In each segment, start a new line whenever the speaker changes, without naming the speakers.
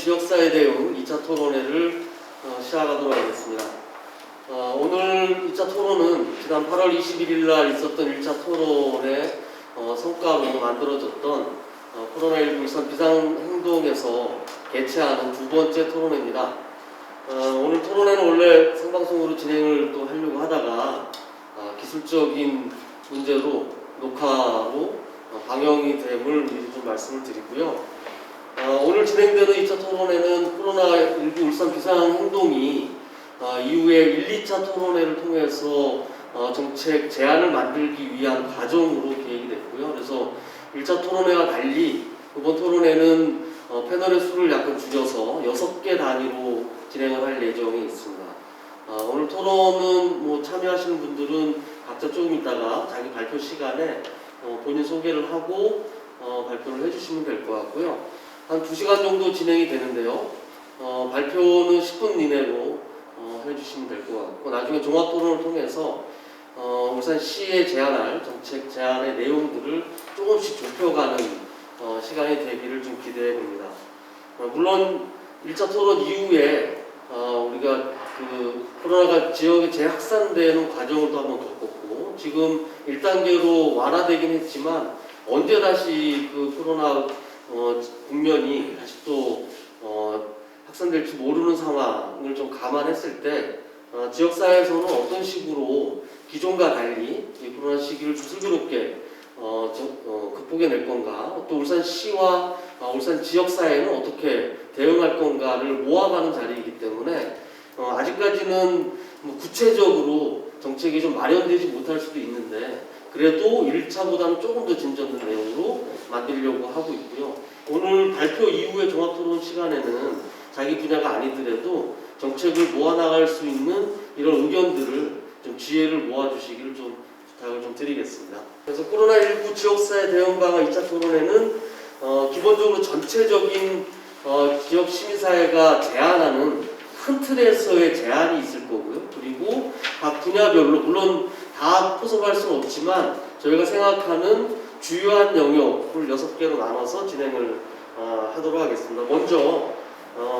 지역사회 대응 2차 토론회를 시작하도록 하겠습니다. 오늘 2차 토론은 지난 8월 21일 날 있었던 1차 토론의 성과로 만들어졌던 코로나19 울산 비상행동에서 개최하는 두 번째 토론회입니다. 오늘 토론회는 원래 생방송으로 진행을 또 하려고 하다가 기술적인 문제로 녹화로 방영이 됨을 미리 좀 말씀을 드리고요. 오늘 진행되는 2차 토론회는 코로나19 울산 비상행동이 이후에 1, 2차 토론회를 통해서 정책 제안을 만들기 위한 과정으로 계획이 됐고요. 그래서 1차 토론회와 달리 이번 토론회는 패널의 수를 약간 줄여서 6개 단위로 진행을 할 예정이 있습니다. 오늘 토론은 참여하시는 분들은 각자 조금 있다가 자기 발표 시간에 본인 소개를 하고 발표를 해주시면 될 것 같고요. 한 2시간 정도 진행이 되는데요. 발표는 10분 이내로 해주시면 될 것 같고, 나중에 종합토론을 통해서 울산시에 제안할 정책 제안의 내용들을 조금씩 좁혀가는 시간이 되기를 좀 기대해 봅니다. 물론 1차 토론 이후에 우리가 코로나가 지역에 재확산되는 과정을 또 한번 겪었고, 지금 1단계로 완화되긴 했지만 언제 다시 코로나 국면이 다시 또 확산될지 모르는 상황을 좀 감안했을 때 지역사회에서는 어떤 식으로 기존과 달리 이 코로나 시기를 좀 슬기롭게 극복해낼 건가, 또 울산시와 울산 지역사회는 어떻게 대응할 건가를 모아가는 자리이기 때문에 아직까지는 구체적으로 정책이 좀 마련되지 못할 수도 있는데, 그래도 1차보다는 조금 더 진전된 내용으로 만들려고 하고 있고요. 오늘 발표 이후의 종합토론 시간에는 자기 분야가 아니더라도 정책을 모아나갈 수 있는 이런 의견들을 좀 지혜를 모아주시기를 좀 부탁을 좀 드리겠습니다. 그래서 코로나19 지역사회 대응 방안 2차 토론회는 기본적으로 전체적인 지역 시민사회가 제안하는 큰 틀에서의 제안이 있을 거고요. 그리고 각 분야별로, 물론 다 포섭할 수는 없지만 저희가 생각하는 주요한 영역을 6개로 나눠서 진행을 하도록 하겠습니다. 먼저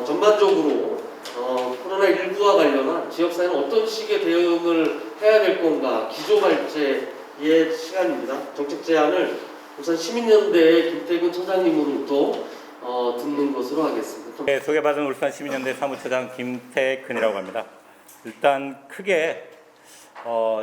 전반적으로 코로나19와 관련한 지역사회는 어떤 식의 대응을 해야 될 건가, 기조발제의 시간입니다. 정책 제안을 우선 시민연대의 김태근 처장님으로부터 듣는 것으로 하겠습니다.
네, 소개받은 울산 시민연대 사무처장 김태근이라고 합니다. 일단 크게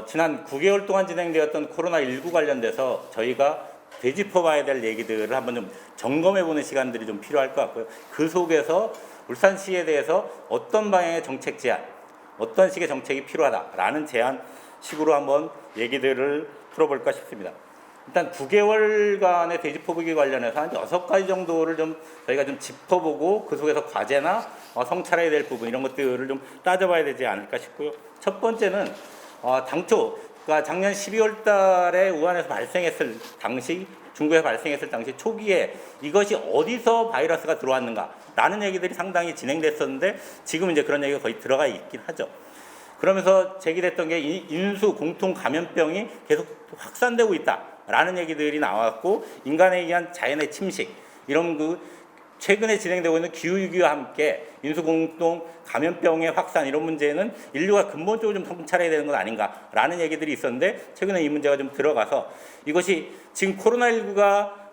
지난 9개월 동안 진행되었던 코로나19 관련돼서 저희가 되짚어봐야 될 얘기들을 한번 좀 점검해보는 시간들이 좀 필요할 것 같고요. 그 속에서 울산시에 대해서 어떤 방향의 정책 제안, 어떤 식의 정책이 필요하다라는 제안식으로 한번 얘기들을 풀어볼까 싶습니다. 일단 9개월간의 되짚어보기 관련해서 한 6가지 정도를 좀 저희가 좀 짚어보고 그 속에서 과제나 성찰해야 될 부분 이런 것들을 좀 따져봐야 되지 않을까 싶고요. 첫 번째는 당초 그러니까 작년 12월 달에 우한에서 발생했을 당시, 중국에서 발생했을 당시 초기에 이것이 어디서 바이러스가 들어왔는가 라는 얘기들이 상당히 진행됐었는데, 지금 이제 그런 얘기가 거의 들어가 있긴 하죠. 그러면서 제기됐던 게 인수 공통 감염병이 계속 확산되고 있다라는 얘기들이 나왔고, 인간에 의한 자연의 침식, 이런 최근에 진행되고 있는 기후위기와 함께 인수공동 감염병의 확산, 이런 문제는 인류가 근본적으로 좀 성찰해야 되는 것 아닌가라는 얘기들이 있었는데, 최근에 이 문제가 좀 들어가서 이것이 지금 코로나19가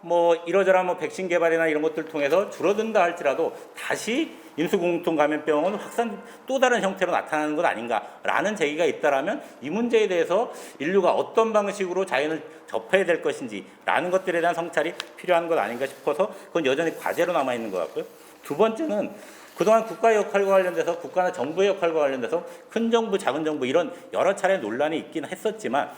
이러저러한 백신 개발이나 이런 것들을 통해서 줄어든다 할지라도 다시 인수공통 감염병은 확산 또 다른 형태로 나타나는 것 아닌가라는 제기가 있다라면 이 문제에 대해서 인류가 어떤 방식으로 자연을 접해야 될 것인지라는 것들에 대한 성찰이 필요한 것 아닌가 싶어서 그건 여전히 과제로 남아있는 것 같고요. 두 번째는 그동안 국가의 역할과 관련돼서, 국가나 정부의 역할과 관련돼서 큰 정부, 작은 정부 이런 여러 차례 논란이 있긴 했었지만,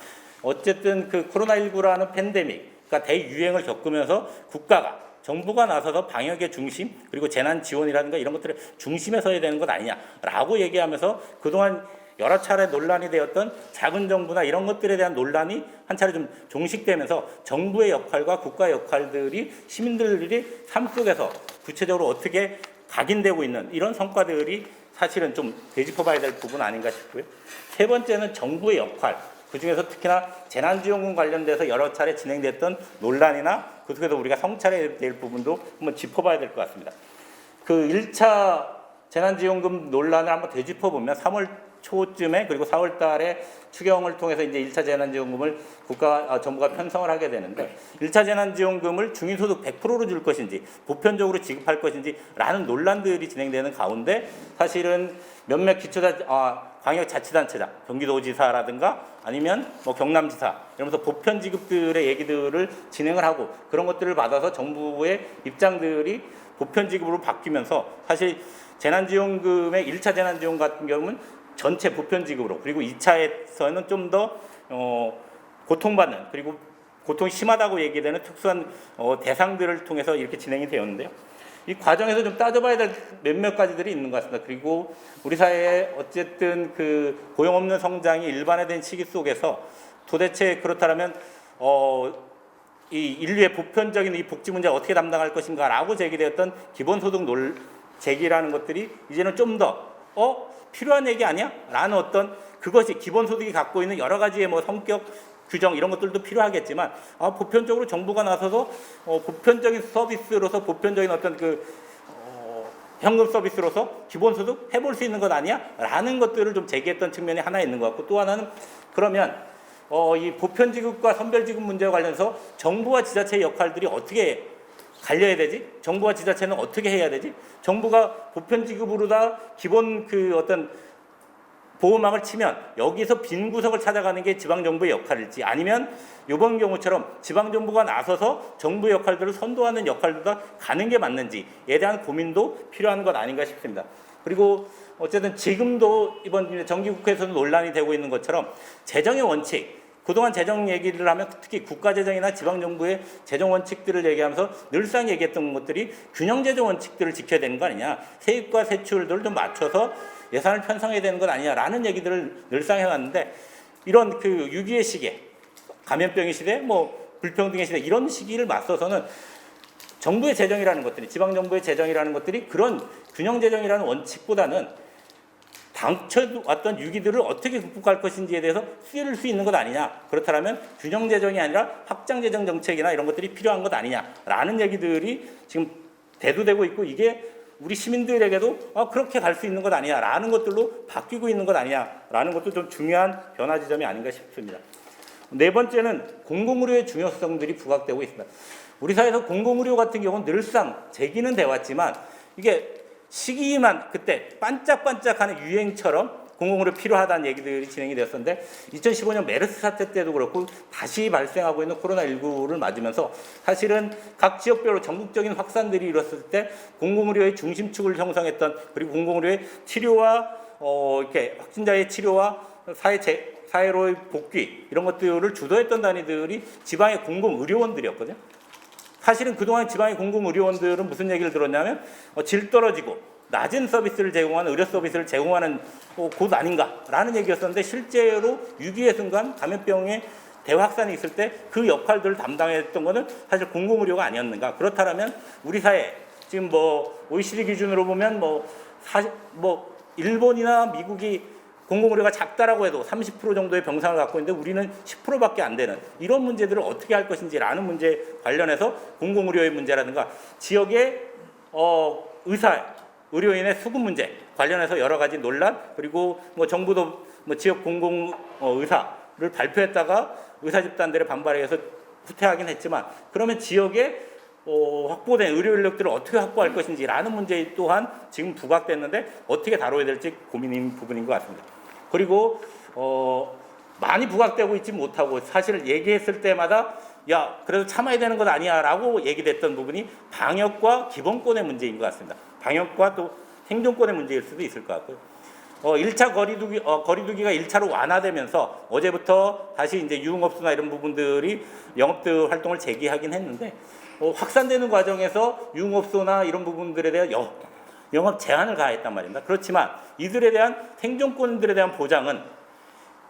어쨌든 코로나19라는 팬데믹, 그러니까 대유행을 겪으면서 국가가, 정부가 나서서 방역의 중심, 그리고 재난 지원이라든가 이런 것들의 중심에 서야 되는 것 아니냐라고 얘기하면서 그동안 여러 차례 논란이 되었던 작은 정부나 이런 것들에 대한 논란이 한 차례 좀 종식되면서 정부의 역할과 국가의 역할들이 시민들이 삶 속에서 구체적으로 어떻게 각인되고 있는 이런 성과들이 사실은 좀 되짚어봐야 될 부분 아닌가 싶고요. 세 번째는 정부의 역할, 그중에서 특히나 재난지원금 관련돼서 여러 차례 진행됐던 논란이나 그 속에서 우리가 성찰해야 될 부분도 한번 짚어봐야 될 것 같습니다. 그 1차 재난지원금 논란을 한번 되짚어 보면 3월 초쯤에 그리고 4월 달에 추경을 통해서 이제 1차 재난지원금을 정부가 편성을 하게 되는데 1차 재난지원금을 중위소득 100%로 줄 것인지 보편적으로 지급할 것인지 라는 논란들이 진행되는 가운데 사실은 몇몇 광역자치단체장, 경기도지사라든가 아니면 뭐 경남지사 이러면서 보편 지급들의 얘기들을 진행을 하고 그런 것들을 받아서 정부의 입장들이 보편 지급으로 바뀌면서 사실 재난지원금의 1차 재난지원 같은 경우는 전체 보편 지급으로 그리고 2차에서는 좀 더 고통받는 그리고 고통이 심하다고 얘기되는 특수한 대상들을 통해서 이렇게 진행이 되었는데요. 이 과정에서 좀 따져봐야 될 몇몇 가지들이 있는 것 같습니다. 그리고 우리 사회에 어쨌든 그 고용 없는 성장이 일반화된 시기 속에서 도대체 그렇다면 이 인류의 보편적인 이 복지 문제 어떻게 담당할 것인가라고 제기되었던 기본소득 제기라는 것들이 이제는 좀 더 필요한 얘기 아니야? 라는 어떤 그것이 기본소득이 갖고 있는 여러 가지의 뭐 성격 규정 이런 것들도 필요하겠지만 보편적으로 정부가 나서서 보편적인 서비스로서 보편적인 어떤 현금 서비스로서 기본소득 해볼 수 있는 것 아니야? 라는 것들을 좀 제기했던 측면이 하나 있는 것 같고 또 하나는 그러면 이 보편지급과 선별지급 문제와 관련해서 정부와 지자체의 역할들이 어떻게 갈려야 되지? 정부와 지자체는 어떻게 해야 되지? 정부가 보편지급으로다 기본 어떤 보호막을 치면 여기서 빈 구석을 찾아가는 게 지방정부의 역할일지 아니면 이번 경우처럼 지방정부가 나서서 정부의 역할들을 선도하는 역할보다 가는 게 맞는지에 대한 고민도 필요한 것 아닌가 싶습니다. 그리고 어쨌든 지금도 이번 정기국회에서도 논란이 되고 있는 것처럼 재정의 원칙 그동안 재정 얘기를 하면 특히 국가재정이나 지방정부의 재정 원칙들을 얘기하면서 늘상 얘기했던 것들이 균형재정 원칙들을 지켜야 되는 거 아니냐 세입과 세출들을 좀 맞춰서 예산을 편성해야 되는 것 아니냐라는 얘기들을 늘상 해왔는데 이런 6.25의 시기에 감염병의 시대 불평등의 시대 이런 시기를 맞서서는 정부의 재정이라는 것들이 지방정부의 재정이라는 것들이 그런 균형재정이라는 원칙보다는 당쳐왔던 위기들을 어떻게 극복할 것인지에 대해서 쓰일 수 있는 것 아니냐. 그렇다면 균형재정이 아니라 확장재정 정책이나 이런 것들이 필요한 것 아니냐라는 얘기들이 지금 대두되고 있고 이게 우리 시민들에게도 그렇게 갈 수 있는 것 아니냐라는 것들로 바뀌고 있는 것 아니냐라는 것도 좀 중요한 변화 지점이 아닌가 싶습니다. 네 번째는 공공의료의 중요성들이 부각되고 있습니다. 우리 사회에서 공공의료 같은 경우는 늘상 제기는 돼왔지만 이게 시기만 그때 반짝반짝하는 유행처럼 공공의료 필요하다는 얘기들이 진행이 되었었는데 2015년 메르스 사태 때도 그렇고 다시 발생하고 있는 코로나19를 맞으면서 사실은 각 지역별로 전국적인 확산들이 이뤘을 때 공공의료의 중심축을 형성했던 그리고 공공의료의 치료와 이렇게 확진자의 치료와 사회로의 복귀 이런 것들을 주도했던 단위들이 지방의 공공의료원들이었거든요. 사실은 그동안 지방의 공공의료원들은 무슨 얘기를 들었냐면 질 떨어지고 낮은 서비스를 제공하는 의료 서비스를 제공하는 곳 아닌가라는 얘기였었는데 실제로 위기의 순간 감염병의 대확산이 있을 때 그 역할들을 담당했던 것은 사실 공공의료가 아니었는가. 그렇다면 우리 사회 지금 OECD 기준으로 보면 일본이나 미국이 공공의료가 작다라고 해도 30% 정도의 병상을 갖고 있는데 우리는 10%밖에 안 되는 이런 문제들을 어떻게 할 것인지라는 문제 관련해서 공공의료의 문제라든가 지역의 의료인의 수급 문제 관련해서 여러 가지 논란 그리고 정부도 지역 공공의사를 발표했다가 의사 집단들의 반발에 의해서 후퇴하긴 했지만 그러면 지역에 확보된 의료 인력들을 어떻게 확보할 것인지라는 문제 또한 지금 부각됐는데 어떻게 다뤄야 될지 고민인 부분인 것 같습니다. 그리고 많이 부각되고 있지 못하고 사실 얘기했을 때마다 그래도 참아야 되는 것 아니야 라고 얘기됐던 부분이 방역과 기본권의 문제인 것 같습니다. 방역과 또 생존권의 문제일 수도 있을 것 같고요. 1차 거리두기가 1차로 완화되면서 어제부터 다시 이제 유흥업소나 이런 부분들이 영업들 활동을 재개하긴 했는데 확산되는 과정에서 유흥업소나 이런 부분들에 대한 영업 제한을 가했단 말입니다. 그렇지만 이들에 대한 생존권들에 대한 보장은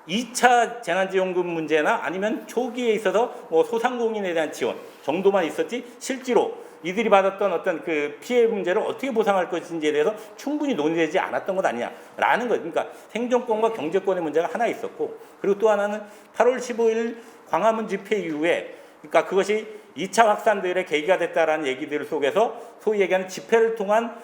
2차 재난지원금 문제나 아니면 초기에 있어서 소상공인에 대한 지원 정도만 있었지 실제로 이들이 받았던 어떤 피해 문제를 어떻게 보상할 것인지에 대해서 충분히 논의되지 않았던 것 아니냐라는 것. 그러니까 생존권과 경제권의 문제가 하나 있었고 그리고 또 하나는 8월 15일 광화문 집회 이후에 그러니까 그것이 2차 확산들의 계기가 됐다라는 얘기들 속에서 소위 얘기하는 집회를 통한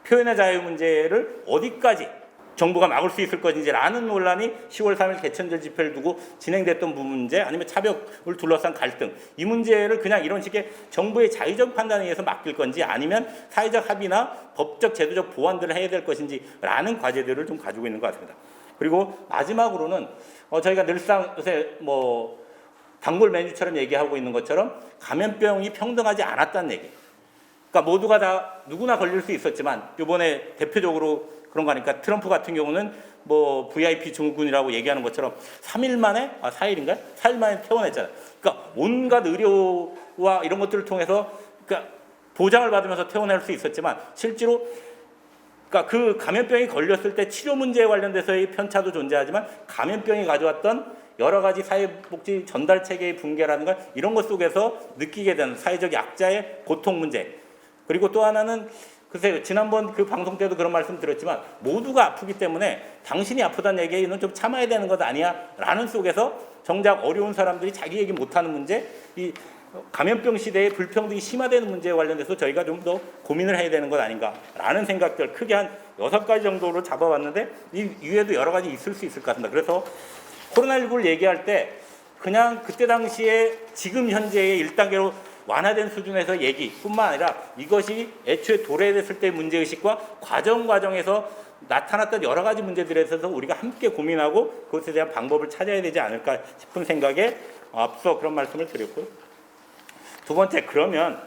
표현의 자유 문제를 어디까지 정부가 막을 수 있을 것인지라는 논란이 10월 3일 개천절 집회를 두고 진행됐던 문제, 아니면 차벽을 둘러싼 갈등, 이 문제를 그냥 이런 식의 정부의 자의적 판단에 의해서 맡길 건지, 아니면 사회적 합의나 법적 제도적 보완들을 해야 될 것인지라는 과제들을 좀 가지고 있는 것 같습니다. 그리고 마지막으로는 저희가 늘상 요새 단골 메뉴처럼 얘기하고 있는 것처럼 감염병이 평등하지 않았다는 얘기. 그러니까 모두가 다 누구나 걸릴 수 있었지만, 이번에 대표적으로 그런 거 하니까 트럼프 같은 경우는 VIP 증후군이라고 얘기하는 것처럼 3일 만에, 4일인가요? 4일 만에 퇴원했잖아요. 그러니까 온갖 의료와 이런 것들을 통해서 그러니까 보장을 받으면서 퇴원할 수 있었지만, 실제로 그러니까 그 감염병이 걸렸을 때 치료 문제에 관련돼서의 편차도 존재하지만, 감염병이 가져왔던 여러 가지 사회복지 전달 체계의 붕괴라든가 이런 것 속에서 느끼게 되는 사회적 약자의 고통 문제, 그리고 또 하나는 글쎄요, 지난번 그 방송 때도 그런 말씀 드렸지만, 모두가 아프기 때문에 당신이 아프다는 얘기는 좀 참아야 되는 것 아니야? 라는 속에서 정작 어려운 사람들이 자기 얘기 못하는 문제, 이 감염병 시대에 불평등이 심화되는 문제에 관련돼서 저희가 좀 더 고민을 해야 되는 것 아닌가라는 생각들 크게 한 6가지 정도로 잡아봤는데, 이 이외에도 여러 가지 있을 수 있을 것 같습니다. 그래서 코로나19를 얘기할 때 그냥 그때 당시에 지금 현재의 1단계로 완화된 수준에서 얘기뿐만 아니라, 이것이 애초에 도래됐을 때의 문제의식과 과정에서 나타났던 여러 가지 문제들에 대해서 우리가 함께 고민하고 그것에 대한 방법을 찾아야 되지 않을까 싶은 생각에 앞서 그런 말씀을 드렸고요. 두 번째, 그러면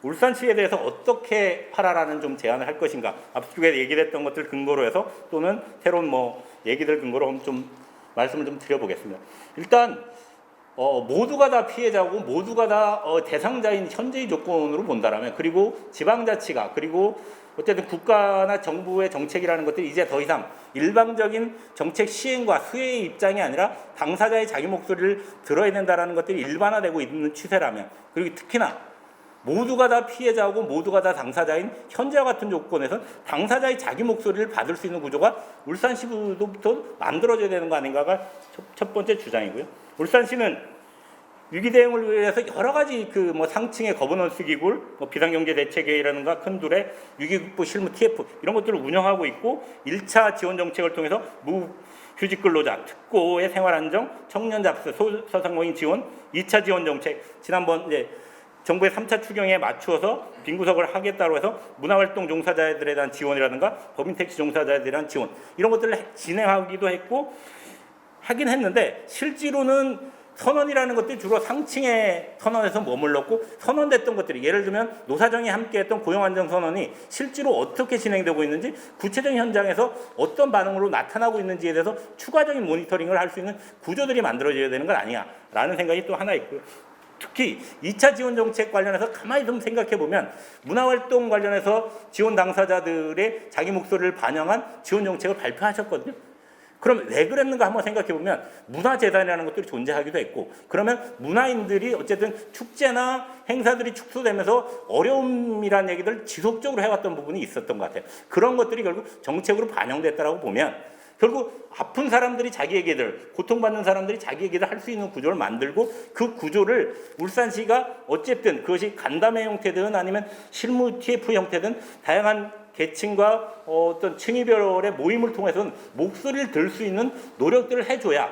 울산시에 대해서 어떻게 하라라는 좀 제안을 할 것인가, 앞쪽에 얘기했던 것들 근거로 해서, 또는 새로운 얘기들 근거로 좀 말씀을 좀 드려보겠습니다. 일단 모두가 다 피해자고 모두가 다 대상자인 현재의 조건으로 본다라면, 그리고 지방자치가, 그리고 어쨌든 국가나 정부의 정책이라는 것들이 이제 더 이상 일방적인 정책 시행과 수혜의 입장이 아니라 당사자의 자기 목소리를 들어야 된다라는 것들이 일반화되고 있는 추세라면, 그리고 특히나 모두가 다 피해자고 모두가 다 당사자인 현재와 같은 조건에서 당사자의 자기 목소리를 받을 수 있는 구조가 울산시부터 만들어져야 되는 거 아닌가가 첫 번째 주장이고요. 울산시는 위기 대응을 위해서 여러 가지 상층의 거버넌스 기구를 비상경제대책회의라든가 큰 둘의 위기국부 실무 TF 이런 것들을 운영하고 있고, 1차 지원 정책을 통해서 휴직 근로자, 특고의 생활안정, 청년 잡세, 소상공인 지원, 2차 지원 정책, 지난번 정부의 3차 추경에 맞추어서 빈구석을 하겠다고 해서 문화활동 종사자들에 대한 지원이라든가 법인택시 종사자들에 대한 지원, 이런 것들을 진행하기도 하긴 했는데, 실제로는 선언이라는 것들이 주로 상층의 선언에서 머물렀고, 선언됐던 것들이 예를 들면 노사정이 함께했던 고용안정선언이 실제로 어떻게 진행되고 있는지, 구체적인 현장에서 어떤 반응으로 나타나고 있는지에 대해서 추가적인 모니터링을 할 수 있는 구조들이 만들어져야 되는 건 아니야 라는 생각이 또 하나 있고요. 특히 2차 지원 정책 관련해서 가만히 좀 생각해 보면, 문화활동 관련해서 지원 당사자들의 자기 목소리를 반영한 지원 정책을 발표하셨거든요. 그럼 왜 그랬는가 한번 생각해 보면, 문화재단이라는 것들이 존재하기도 했고, 그러면 문화인들이 어쨌든 축제나 행사들이 축소되면서 어려움이라는 얘기를 지속적으로 해왔던 부분이 있었던 것 같아요. 그런 것들이 결국 정책으로 반영됐다라고 보면, 결국 아픈 사람들이 자기 얘기들, 고통받는 사람들이 자기 얘기를 할 수 있는 구조를 만들고, 그 구조를 울산시가 어쨌든 그것이 간담회 형태든 아니면 실무 TF 형태든 다양한 계층과 어떤 층위별의 모임을 통해서는 목소리를 들 수 있는 노력들을 해줘야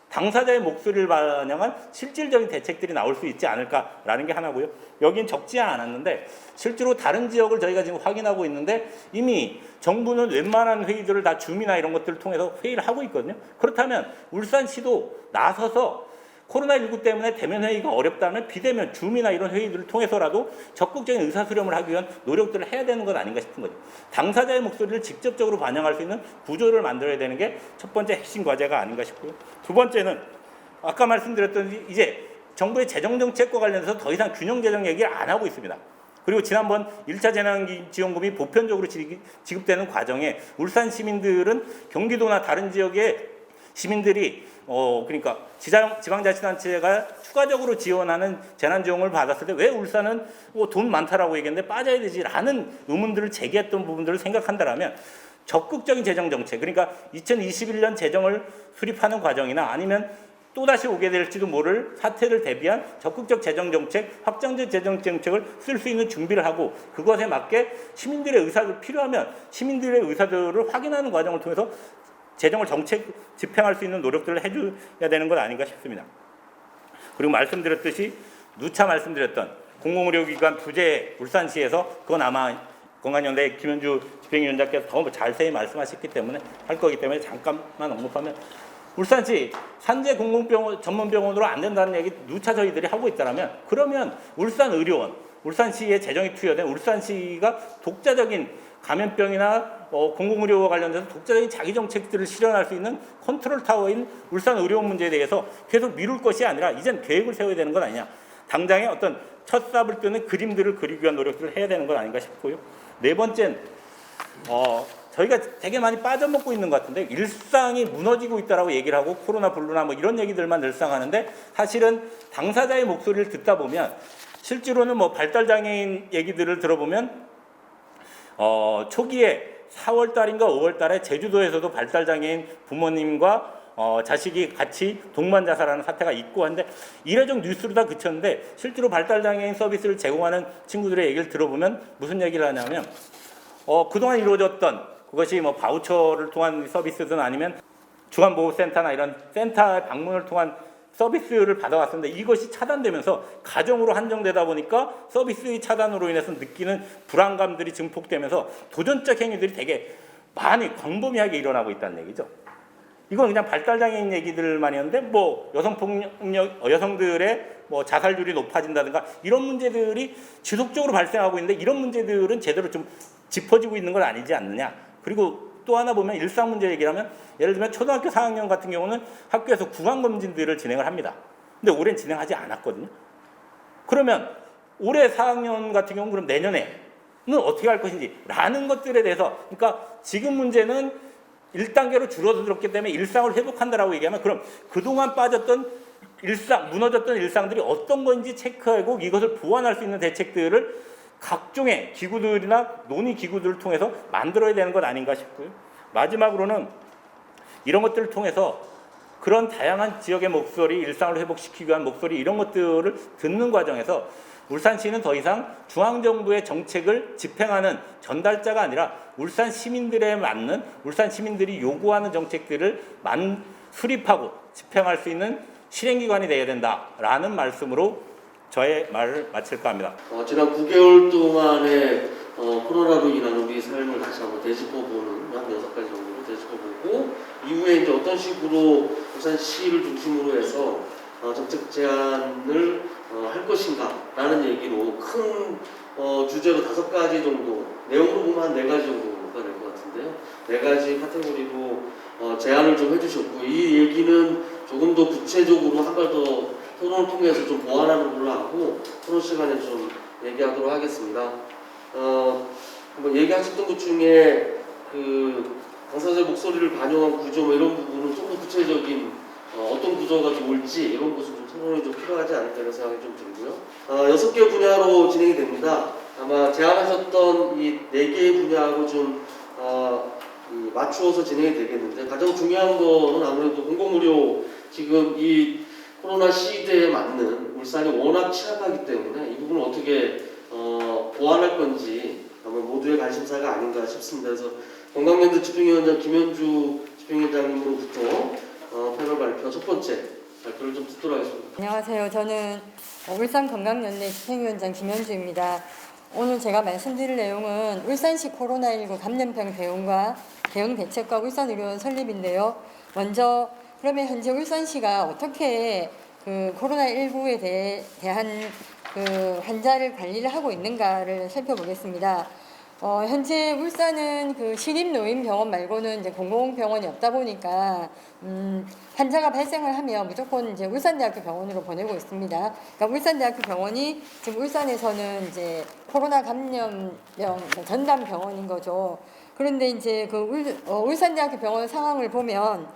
당사자의 목소리를 반영한 실질적인 대책들이 나올 수 있지 않을까라는 게 하나고요. 여긴 적지 않았는데, 실제로 다른 지역을 저희가 지금 확인하고 있는데, 이미 정부는 웬만한 회의들을 다 줌이나 이런 것들을 통해서 회의를 하고 있거든요. 그렇다면 울산시도 나서서 코로나19 때문에 대면 회의가 어렵다면 비대면 줌이나 이런 회의들을 통해서라도 적극적인 의사수렴을 하기 위한 노력들을 해야 되는 것 아닌가 싶은 거죠. 당사자의 목소리를 직접적으로 반영할 수 있는 구조를 만들어야 되는 게 첫 번째 핵심 과제가 아닌가 싶고요. 두 번째는 아까 말씀드렸던 이제 정부의 재정정책과 관련해서 더 이상 균형재정 얘기를 안 하고 있습니다. 그리고 지난번 1차 재난지원금이 보편적으로 지급되는 과정에 울산 시민들은 경기도나 다른 지역의 시민들이 그러니까 지방자치단체가 추가적으로 지원하는 재난지원금을 받았을 때 왜 울산은 돈 많다라고 얘기했는데 빠져야 되지라는 의문들을 제기했던 부분들을 생각한다라면, 적극적인 재정정책, 그러니까 2021년 재정을 수립하는 과정이나 아니면 또다시 오게 될지도 모를 사태를 대비한 적극적 재정정책, 확장적 재정정책을 쓸 수 있는 준비를 하고 그것에 맞게 시민들의 의사들 필요하면 시민들의 의사들을 확인하는 과정을 통해서 재정을 정책 집행할 수 있는 노력들을 해줘야 되는 것 아닌가 싶습니다. 그리고 말씀드렸듯이 누차 말씀드렸던 공공의료기관 부재 울산시에서 그건 아마 건강연대 김현주 집행위원장께서 더 자세히 말씀하셨기 때문에 할 거기 때문에 잠깐만 언급하면 울산시 산재 공공병원 전문병원으로 안 된다는 얘기 누차 저희들이 하고 있다면 그러면 울산의료원, 울산시의 재정이 투여된 울산시가 독자적인 감염병이나 공공의료와 관련돼서 독자적인 자기 정책들을 실현할 수 있는 컨트롤 타워인 울산의료원 문제에 대해서 계속 미룰 것이 아니라 이젠 계획을 세워야 되는 건 아니냐. 당장의 어떤 첫 삽을 뜨는 그림들을 그리기 위한 노력들을 해야 되는 건 아닌가 싶고요. 네 번째는 저희가 되게 많이 빠져먹고 있는 것 같은데 일상이 무너지고 있다라고 얘기를 하고 코로나 블루나 뭐 이런 얘기들만 늘상 하는데 사실은 당사자의 목소리를 듣다 보면 실제로는 뭐 발달장애인 얘기들을 들어보면 초기에 4월 달인가 5월 달에 제주도에서도 발달장애인 부모님과 자식이 같이 동반 자살하는 사태가 있고 한데 이례적 뉴스로 다 그쳤는데 실제로 발달장애인 서비스를 제공하는 친구들의 얘기를 들어보면 무슨 얘기를 하냐면 그동안 이루어졌던 그것이 뭐 바우처를 통한 서비스든 아니면 중환보호센터나 이런 센터의 방문을 통한 서비스를 받아왔었는데 이것이 차단되면서 가정으로 한정되다 보니까 서비스의 차단으로 인해서 느끼는 불안감들이 증폭되면서 도전적 행위들이 되게 많이 광범위하게 일어나고 있다는 얘기죠. 이건 그냥 발달장애인 얘기들만이었는데 뭐 여성들의 뭐 자살률이 높아진다든가 이런 문제들이 지속적으로 발생하고 있는데 이런 문제들은 제대로 좀 짚어지고 있는 건 아니지 않느냐. 그리고 또 하나 보면 일상 문제 얘기를 하면 예를 들면 초등학교 4학년 같은 경우는 학교에서 구강검진들을 진행을 합니다. 근데 올해는 진행하지 않았거든요. 그러면 올해 4학년 같은 경우는 그럼 내년에는 어떻게 할 것인지 라는 것들에 대해서 그러니까 지금 문제는 1단계로 줄어들었기 때문에 일상을 회복한다라고 얘기하면 그럼 그동안 빠졌던 무너졌던 일상들이 어떤 건지 체크하고 이것을 보완할 수 있는 대책들을 각종의 기구들이나 논의 기구들을 통해서 만들어야 되는 것 아닌가 싶고요. 마지막으로는 이런 것들을 통해서 그런 다양한 지역의 목소리, 일상을 회복시키기 위한 목소리 이런 것들을 듣는 과정에서 울산시는 더 이상 중앙정부의 정책을 집행하는 전달자가 아니라 울산 시민들에 맞는 울산 시민들이 요구하는 정책들을 수립하고 집행할 수 있는 실행기관이 되어야 된다라는 말씀으로 저의 말을 마칠까 합니다.
지난 9개월 동안의 코로나로 인한 우리 삶을 다시 한번 되짚어보는 한 6가지 정도로 되짚어보고 이후에 이제 어떤 식으로 울산시를 중심으로 해서 정책 제안을 할 것인가라는 얘기로 큰 주제로 5가지 정도 내용으로 보면 한 4가지 정도가 될 것 같은데요. 4가지 카테고리로 제안을 좀 해주셨고 이 얘기는 조금 더 구체적으로 한 발 더 토론을 통해서 좀 보완하는 걸로 하고 토론 시간에 좀 얘기하도록 하겠습니다. 뭐 얘기하셨던 것 중에 그 당사자의 목소리를 반영한 구조 뭐 이런 부분은 좀 더 구체적인 어떤 구조가 좋을지 이런 것은 좀 토론이 좀 필요하지 않을까 이런 생각이 좀 들고요. 6개 분야로 진행이 됩니다. 아마 제안하셨던 이 4개의 분야하고 좀 맞추어서 진행이 되겠는데 가장 중요한 거는 아무래도 공공의료 지금 이 코로나 시대에 맞는 울산이 워낙 취약하기 때문에 이 부분을 어떻게 보완할 건지 아마 모두의 관심사가 아닌가 싶습니다. 그래서 건강연대 집행위원장 김현주 집행위원장님으로부터 패널 발표 첫 번째 발표를 좀 듣도록 하겠습니다.
안녕하세요. 저는 울산건강연대 집행위원장 김현주입니다. 오늘 제가 말씀드릴 내용은 울산시 코로나19 감염병 대응과 대응 대책과 울산의료원 설립인데요. 먼저 그러면 현재 울산시가 어떻게 그 코로나19에 대한 그 환자를 관리를 하고 있는가를 살펴보겠습니다. 현재 울산은 그 시립노인병원 말고는 이제 공공병원이 없다 보니까 환자가 발생을 하면 무조건 이제 울산대학교 병원으로 보내고 있습니다. 그러니까 울산대학교 병원이 지금 울산에서는 이제 코로나 감염병 전담 병원인 거죠. 그런데 이제 그 울산대학교 병원 상황을 보면